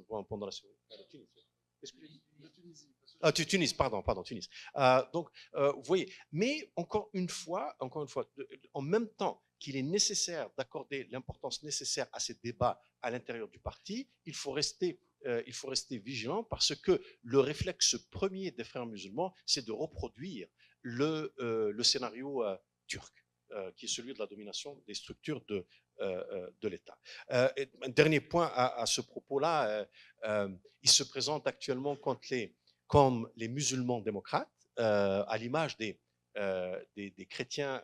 Tunis, pardon, Tunis. Donc, vous voyez, mais encore une fois, en même temps qu'il est nécessaire d'accorder l'importance nécessaire à ces débats à l'intérieur du parti, il faut rester vigilant parce que le réflexe premier des frères musulmans, c'est de reproduire le scénario turc, qui est celui de la domination des structures de l'État. Un dernier point à ce propos-là, il se présente actuellement comme les musulmans démocrates, à l'image des chrétiens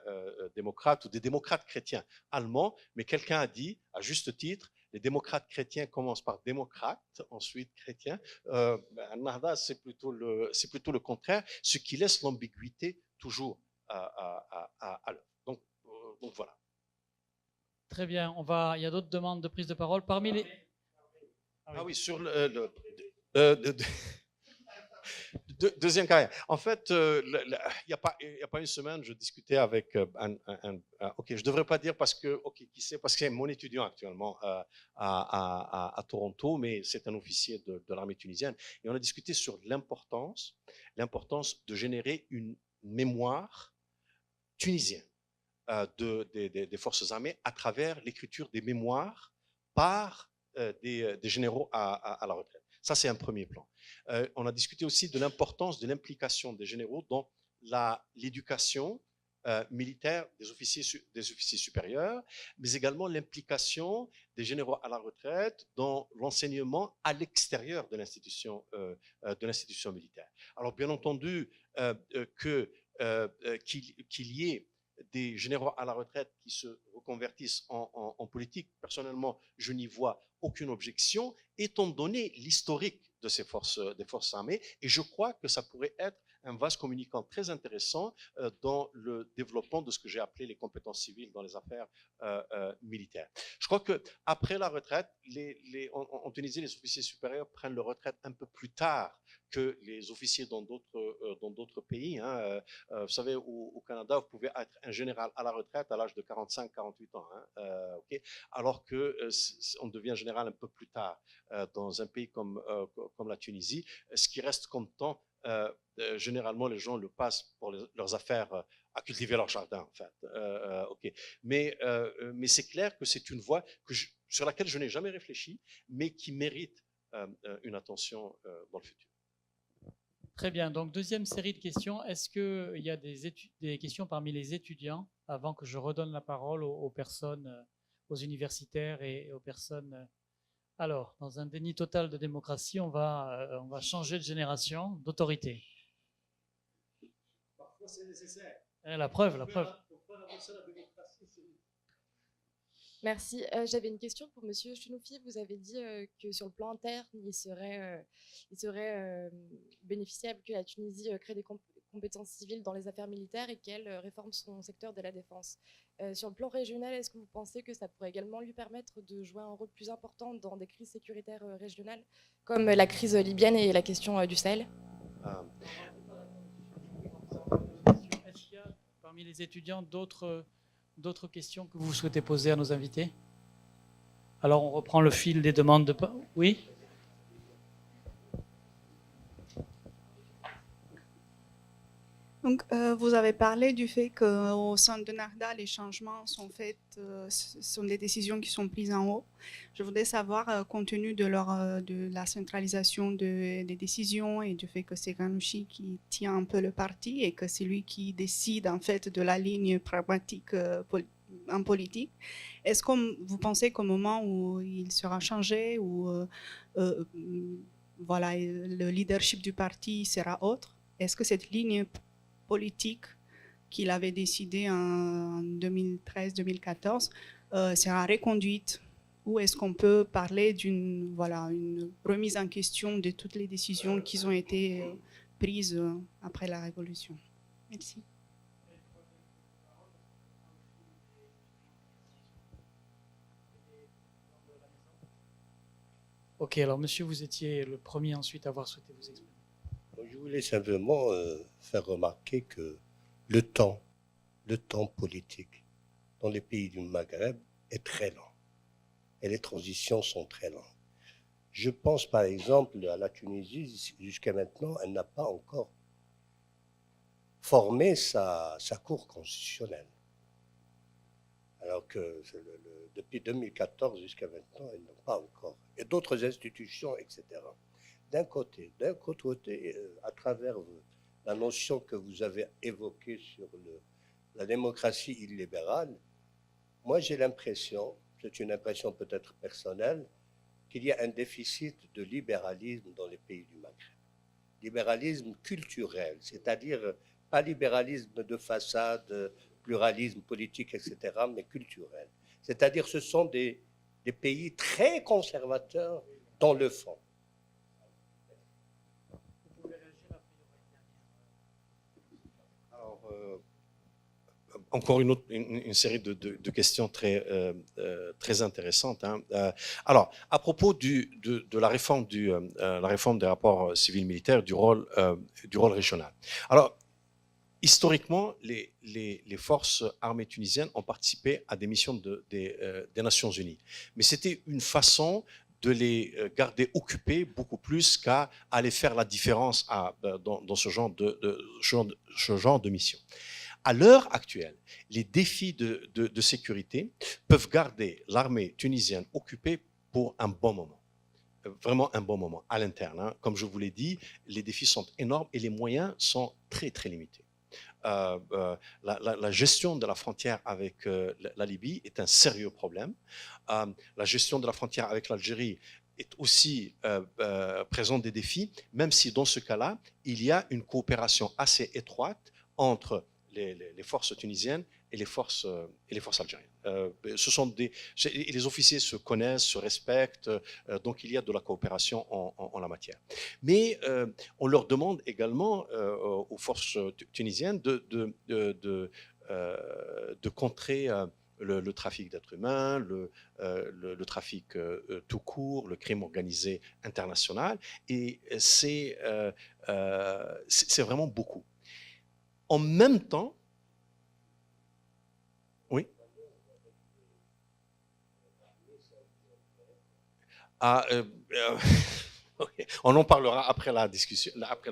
démocrates ou des démocrates chrétiens allemands, mais quelqu'un a dit, à juste titre, les démocrates chrétiens commencent par démocrates, ensuite chrétiens. Nahda, c'est plutôt le contraire, ce qui laisse l'ambiguïté toujours à l'œuvre. Donc voilà. Très bien. Il y a d'autres demandes de prise de parole parmi les. Ah oui, sur deuxième carrière. En fait, il n'y a pas une semaine, je discutais avec ok, je ne devrais pas dire parce que, ok, qui sait, parce que c'est mon étudiant actuellement à Toronto, mais c'est un officier de l'armée tunisienne. Et on a discuté sur l'importance de générer une mémoire tunisienne des forces armées à travers l'écriture des mémoires par des généraux à la retraite. Ça, c'est un premier plan. On a discuté aussi de l'importance de l'implication des généraux dans l'éducation militaire des officiers supérieurs, mais également l'implication des généraux à la retraite dans l'enseignement à l'extérieur de l'institution militaire. Alors, bien entendu, qu'il y ait des généraux à la retraite qui se reconvertissent en politique, personnellement, je n'y vois aucune objection, étant donné l'historique de des forces armées, et je crois que ça pourrait être un vase communicant très intéressant dans le développement de ce que j'ai appelé les compétences civiles dans les affaires militaires. Je crois qu'après la retraite, en Tunisie, les officiers supérieurs prennent leur retraite un peu plus tard que les officiers dans d'autres pays. Vous savez, au Canada, vous pouvez être un général à la retraite à l'âge de 45-48 ans, okay, alors qu'on devient général un peu plus tard dans un pays comme la Tunisie. Ce qui reste comme temps, généralement, les gens le passent pour leurs affaires à cultiver leur jardin, en fait. Okay. Mais c'est clair que c'est une voie sur laquelle je n'ai jamais réfléchi, mais qui mérite une attention dans le futur. Très bien. Donc, deuxième série de questions. Est-ce qu'il y a des questions parmi les étudiants avant que je redonne la parole aux personnes, aux universitaires et aux personnes. Alors, dans un déni total de démocratie, on va changer de génération, d'autorité. Parfois, c'est nécessaire. La preuve, la preuve. Merci. J'avais une question pour Monsieur Chenoufi. Vous avez dit que sur le plan interne, il serait bénéficiable que la Tunisie crée des compétences civiles dans les affaires militaires et qu'elle réforme son secteur de la défense. Sur le plan régional, est-ce que vous pensez que ça pourrait également lui permettre de jouer un rôle plus important dans des crises sécuritaires régionales, comme la crise libyenne et la question du Sahel? Est-ce qu'il y a parmi les étudiants d'autres questions que vous souhaitez poser à nos invités? Alors, on reprend le fil des demandes de... Oui? Donc, vous avez parlé du fait qu'au sein de NARDA, les changements sont faits, sont des décisions qui sont prises en haut. Je voudrais savoir, compte tenu de la centralisation des décisions et du fait que c'est Ghannouchi qui tient un peu le parti et que c'est lui qui décide en fait de la ligne pragmatique en politique, est-ce que vous pensez qu'au moment où il sera changé, ou voilà, le leadership du parti sera autre, est-ce que cette ligne politique qu'il avait décidé en 2013-2014 sera reconduite, ou est-ce qu'on peut parler d'une une remise en question de toutes les décisions qui ont été prises après la Révolution? Merci. Ok, alors monsieur, vous étiez le premier ensuite à avoir souhaité vous exprimer. Je voulais simplement faire remarquer que le temps politique dans les pays du Maghreb est très lent et les transitions sont très lentes. Je pense par exemple à la Tunisie. Jusqu'à maintenant, elle n'a pas encore formé sa cour constitutionnelle. Alors que depuis 2014 jusqu'à maintenant, elle n'a pas encore. Et d'autres institutions, etc. D'un côté, à travers la notion que vous avez évoquée sur la démocratie illibérale, moi j'ai l'impression, c'est une impression peut-être personnelle, qu'il y a un déficit de libéralisme dans les pays du Maghreb. Libéralisme culturel, c'est-à-dire pas libéralisme de façade, pluralisme politique, etc., mais culturel. C'est-à-dire ce sont des pays très conservateurs dans le fond. Encore une série de questions très intéressantes. Alors, à propos de la réforme des rapports civils-militaires, du rôle régional. Alors, historiquement, les forces armées tunisiennes ont participé à des missions des Nations Unies. Mais c'était une façon de les garder occupés beaucoup plus qu'à aller faire la différence dans ce genre de mission. À l'heure actuelle, les défis de sécurité peuvent garder l'armée tunisienne occupée pour un bon moment. Vraiment un bon moment à l'interne. Comme je vous l'ai dit, les défis sont énormes et les moyens sont très, très limités. La gestion de la frontière avec la Libye est un sérieux problème. La gestion de la frontière avec l'Algérie est aussi présente des défis, même si dans ce cas-là, il y a une coopération assez étroite entre les forces tunisiennes et les forces algériennes. Les officiers se connaissent, se respectent, donc il y a de la coopération en la matière. Mais on leur demande également aux forces tunisiennes de contrer le trafic d'êtres humains, le trafic tout court, le crime organisé international, et c'est vraiment beaucoup. En même temps, oui. Okay. On en parlera après la discussion, après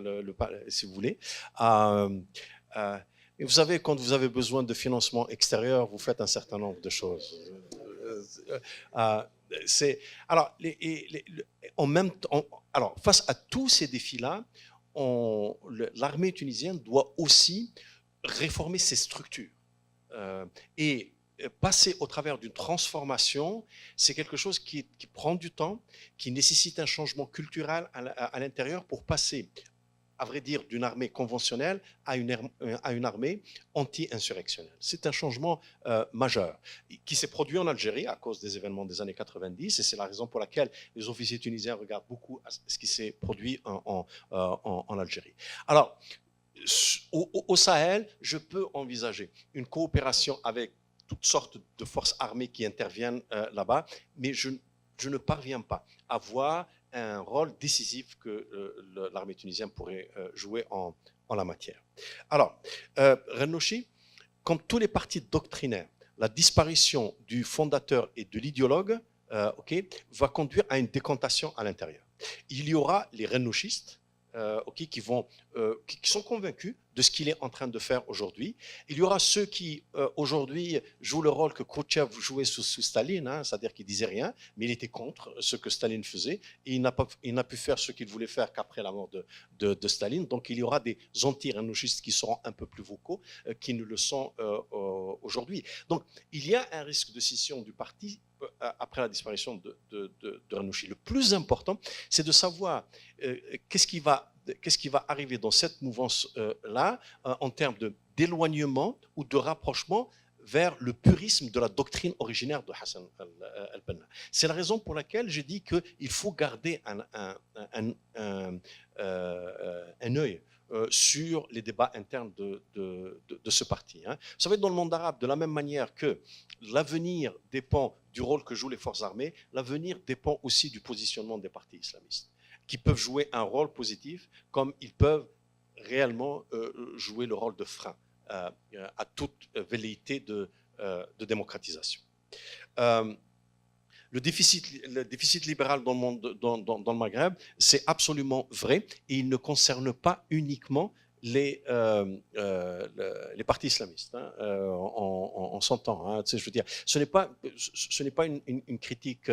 si vous voulez. Vous savez, quand vous avez besoin de financement extérieur, vous faites un certain nombre de choses. Alors, en même temps, alors, face à tous ces défis-là, l'armée tunisienne doit aussi réformer ses structures. Et passer au travers d'une transformation, c'est quelque chose qui prend du temps, qui nécessite un changement culturel à l'intérieur pour passer, à vrai dire, d'une armée conventionnelle à une armée anti-insurrectionnelle. C'est un changement majeur qui s'est produit en Algérie à cause des événements des années 90, et c'est la raison pour laquelle les officiers tunisiens regardent beaucoup à ce qui s'est produit en Algérie. Alors, au Sahel, je peux envisager une coopération avec toutes sortes de forces armées qui interviennent là-bas, mais je ne parviens pas à voir un rôle décisif que l'armée tunisienne pourrait jouer en la matière. Alors, Rennouchi, comme tous les partis doctrinaires, la disparition du fondateur et de l'idéologue va conduire à une décantation à l'intérieur. Il y aura les rennouchistes, qui sont convaincus de ce qu'il est en train de faire aujourd'hui. Il y aura ceux qui, aujourd'hui, jouent le rôle que Khrouchtchev jouait sous Staline, c'est-à-dire qu'il ne disait rien, mais il était contre ce que Staline faisait, et il n'a pu faire ce qu'il voulait faire qu'après la mort de Staline. Donc il y aura des anti-rennouchistes qui seront un peu plus vocaux, qui ne le sont aujourd'hui. Donc il y a un risque de scission du parti après la disparition de Rennouchi. Le plus important, c'est de savoir qu'est-ce qui va arriver dans cette mouvance-là en termes d'éloignement ou de rapprochement vers le purisme de la doctrine originaire de Hassan al-Banna. C'est la raison pour laquelle j'ai dit qu'il faut garder un œil sur les débats internes de ce parti. Vous savez, dans le monde arabe, de la même manière que l'avenir dépend du rôle que jouent les forces armées, l'avenir dépend aussi du positionnement des partis islamistes, qui peuvent jouer un rôle positif comme ils peuvent réellement jouer le rôle de frein à toute velléité de démocratisation. Le déficit libéral dans le monde, dans le Maghreb, c'est absolument vrai, et il ne concerne pas uniquement les partis islamistes. On s'entend. Je veux dire, ce n'est pas une critique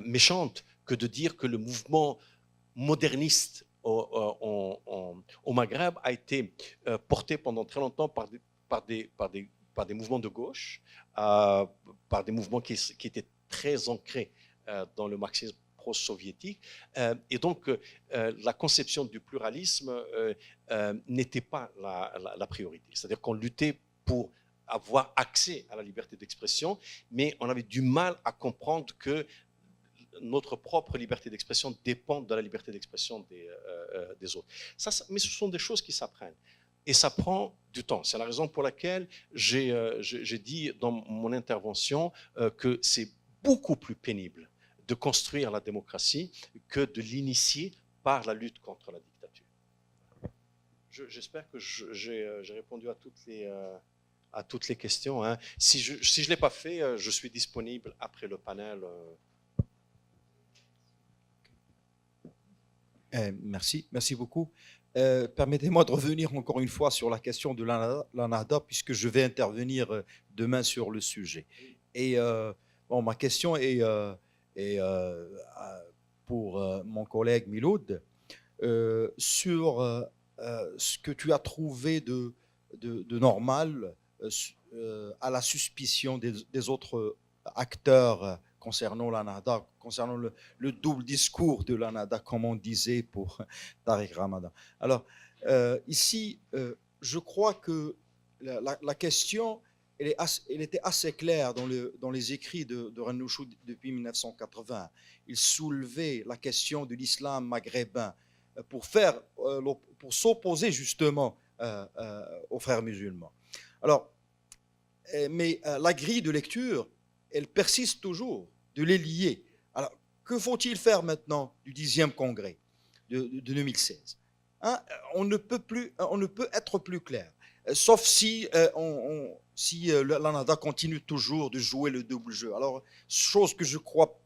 méchante que de dire que le mouvement moderniste au Maghreb a été porté pendant très longtemps par des mouvements de gauche, par des mouvements qui étaient très ancrés dans le marxisme pro-soviétique. Et donc, la conception du pluralisme n'était pas la priorité. C'est-à-dire qu'on luttait pour avoir accès à la liberté d'expression, mais on avait du mal à comprendre que notre propre liberté d'expression dépend de la liberté d'expression des autres. Mais ce sont des choses qui s'apprennent. Et ça prend du temps. C'est la raison pour laquelle j'ai dit dans mon intervention que c'est beaucoup plus pénible de construire la démocratie que de l'initier par la lutte contre la dictature. J'espère que j'ai répondu à toutes les questions. Si je ne l'ai pas fait, je suis disponible après le panel. Merci beaucoup. Permettez-moi de revenir encore une fois sur la question de l'ANAHDA, puisque je vais intervenir demain sur le sujet. Et ma question est pour mon collègue Miloud, sur ce que tu as trouvé de normal à la suspicion des autres acteurs concernant l'ANAHDA, concernant le double discours de l'ANAHDA, comme on disait pour Tariq Ramadan. Alors, ici, je crois que la question, elle était assez claire dans les écrits de Rennouchi depuis 1980. Il soulevait la question de l'islam maghrébin pour s'opposer justement aux frères musulmans. Alors, mais la grille de lecture, elle persiste toujours de les lier. Alors, que faut-il faire maintenant du 10e congrès de 2016 ? On ne peut être plus clair, sauf si l'ANAHDA continue toujours de jouer le double jeu. Alors, chose que je ne crois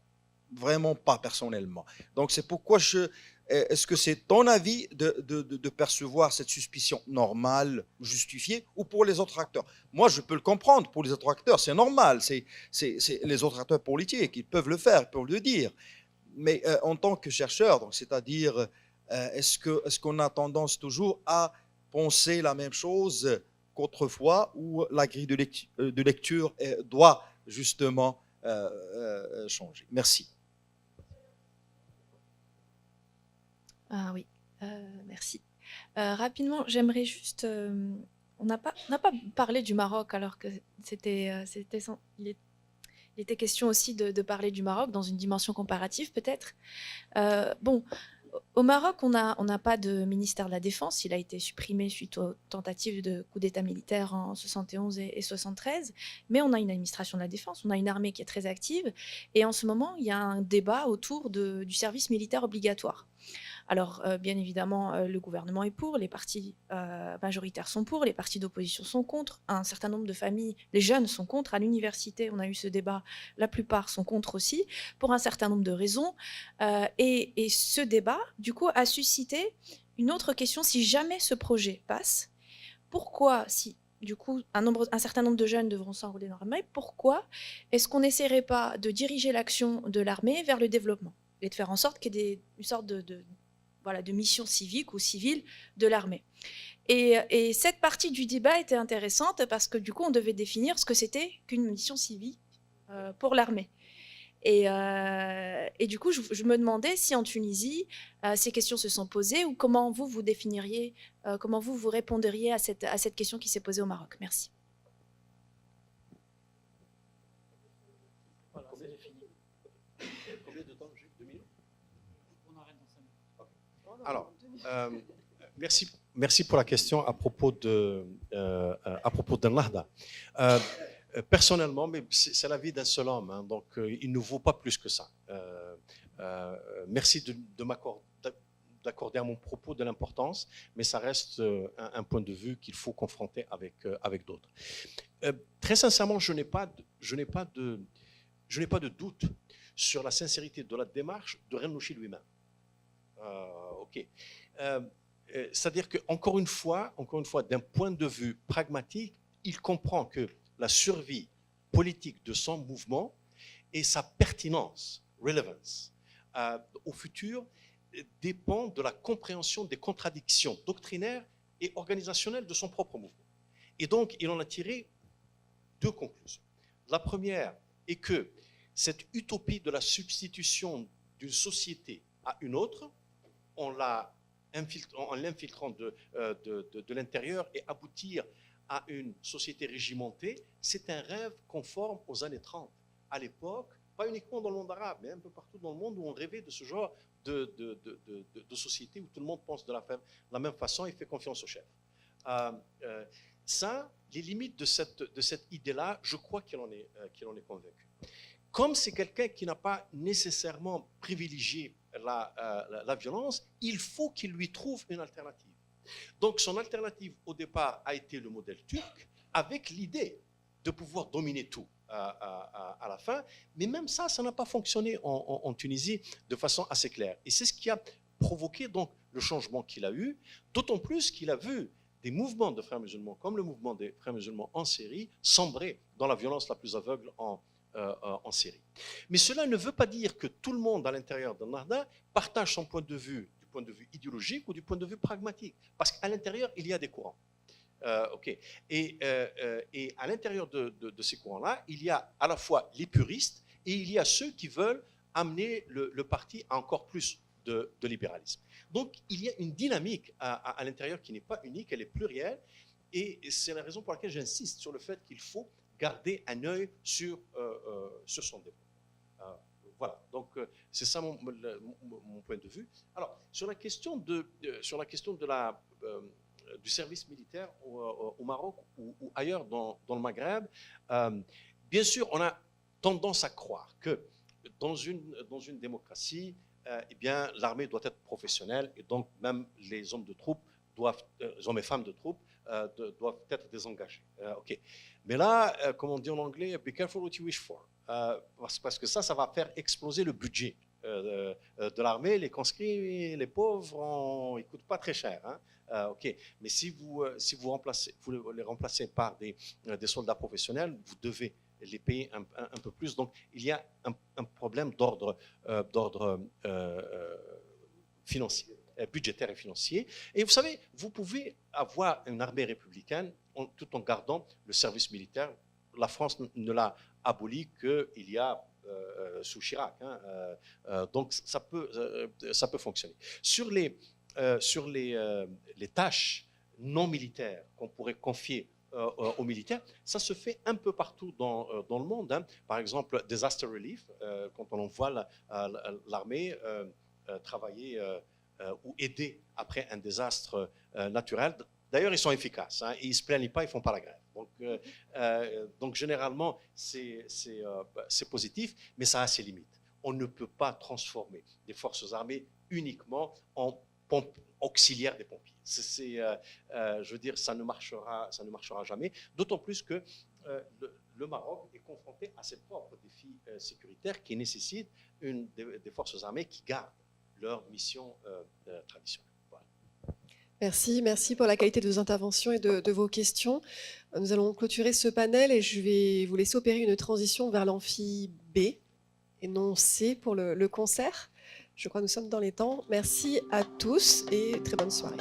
vraiment pas personnellement. Donc, c'est pourquoi est-ce que c'est ton avis de percevoir cette suspicion normale, justifiée, ou pour les autres acteurs? Moi, je peux le comprendre. Pour les autres acteurs, c'est normal. C'est les autres acteurs politiques. Ils peuvent le faire, ils peuvent le dire. Mais en tant que chercheur, c'est-à-dire Est-ce qu'on a tendance toujours à penser la même chose qu'autrefois, ou la grille de lecture doit justement changer? Merci. Ah oui, merci. Rapidement, j'aimerais juste. On n'a pas parlé du Maroc, alors que il était question aussi de parler du Maroc dans une dimension comparative, peut-être. Bon, au Maroc, on n'a pas de ministère de la Défense. Il a été supprimé suite aux tentatives de coup d'État militaire en 71 et 73. Mais on a une administration de la Défense, on a une armée qui est très active. Et en ce moment, il y a un débat autour du service militaire obligatoire. Alors, bien évidemment, le gouvernement est pour, les partis majoritaires sont pour, les partis d'opposition sont contre, un certain nombre de familles, les jeunes sont contre. À l'université, on a eu ce débat, la plupart sont contre aussi, pour un certain nombre de raisons. Et ce débat, du coup, a suscité une autre question. Si jamais ce projet passe, pourquoi, si du coup un certain nombre de jeunes devront s'enrôler dans l'armée, pourquoi est-ce qu'on n'essaierait pas de diriger l'action de l'armée vers le développement et de faire en sorte qu'il y ait une sorte de mission civique ou civile de l'armée. Et cette partie du débat était intéressante parce que du coup, on devait définir ce que c'était qu'une mission civique pour l'armée. Et du coup, je me demandais si en Tunisie, ces questions se sont posées, ou comment vous définiriez, comment vous répondriez à cette question qui s'est posée au Maroc. Merci. Voilà, c'est fini. Combien de temps? 2 minutes? On arrête dans 5 minutes. Alors, merci pour la question à propos de Nahda. Personnellement, mais c'est la vie d'un seul homme, hein, donc il ne vaut pas plus que ça. Merci d'accorder à mon propos de l'importance, mais ça reste un point de vue qu'il faut confronter avec d'autres. Très sincèrement, je n'ai pas de doute sur la sincérité de la démarche de Ghannouchi lui-même. Ok. C'est-à-dire que encore une fois, d'un point de vue pragmatique, il comprend que la survie politique de son mouvement et sa pertinence, relevance, au futur dépend de la compréhension des contradictions doctrinaires et organisationnelles de son propre mouvement. Et donc, il en a tiré 2 conclusions. La première est que cette utopie de la substitution d'une société à une autre, en l'infiltrant de l'intérieur et aboutir à une société régimentée, c'est un rêve conforme aux années 30. À l'époque, pas uniquement dans le monde arabe, mais un peu partout dans le monde où on rêvait de ce genre de société où tout le monde pense de la même façon et fait confiance au chef. Les limites de cette idée-là, je crois qu'il en est convaincu. Comme c'est quelqu'un qui n'a pas nécessairement privilégié la violence, il faut qu'il lui trouve une alternative. Donc son alternative au départ a été le modèle turc, avec l'idée de pouvoir dominer tout à la fin, mais même ça n'a pas fonctionné en Tunisie de façon assez claire. Et c'est ce qui a provoqué donc le changement qu'il a eu, d'autant plus qu'il a vu des mouvements de frères musulmans, comme le mouvement des frères musulmans en Syrie, sombrer dans la violence la plus aveugle en Syrie. Mais cela ne veut pas dire que tout le monde à l'intérieur de Nahda partage son point de vue, du point de vue idéologique ou du point de vue pragmatique, parce qu'à l'intérieur, il y a des courants. Et à l'intérieur de ces courants-là, il y a à la fois les puristes et il y a ceux qui veulent amener le parti à encore plus de libéralisme. Donc, il y a une dynamique à l'intérieur qui n'est pas unique, elle est plurielle, et c'est la raison pour laquelle j'insiste sur le fait qu'il faut garder un œil sur son développement. Voilà, donc c'est ça mon point de vue. Alors, sur la question du service militaire au Maroc ou ailleurs dans le Maghreb, bien sûr, on a tendance à croire que dans une démocratie, eh bien, l'armée doit être professionnelle et donc même les hommes de troupes hommes et femmes de troupes doivent être désengagés. Ok. Mais là, comme on dit en anglais, be careful what you wish for, parce que ça va faire exploser le budget de l'armée. Les conscrits, les pauvres, ils coûtent pas très cher. Hein. Ok. Mais si vous les remplacez par des soldats professionnels, vous devez les payer un peu plus. Donc, il y a un problème d'ordre financier budgétaires et financiers. Et vous savez, vous pouvez avoir une armée républicaine tout en gardant le service militaire. La France ne l'a aboli qu'il y a sous Chirac. Donc ça peut fonctionner. Sur les tâches non militaires qu'on pourrait confier aux militaires, ça se fait un peu partout dans le monde. Par exemple, disaster relief, quand on voit l'armée travailler ou aider après un désastre naturel. D'ailleurs, ils sont efficaces. Ils ne se plaignent pas, ils ne font pas la grève. Donc généralement, c'est positif, mais ça a ses limites. On ne peut pas transformer des forces armées uniquement en pompes auxiliaires des pompiers. Je veux dire, ça ne marchera jamais. D'autant plus que le Maroc est confronté à ses propres défis sécuritaires qui nécessitent des forces armées qui gardent leur mission traditionnelle. Voilà. Merci pour la qualité de vos interventions et de vos questions. Nous allons clôturer ce panel et je vais vous laisser opérer une transition vers l'amphi B et non C pour le concert. Je crois que nous sommes dans les temps. Merci à tous et très bonne soirée.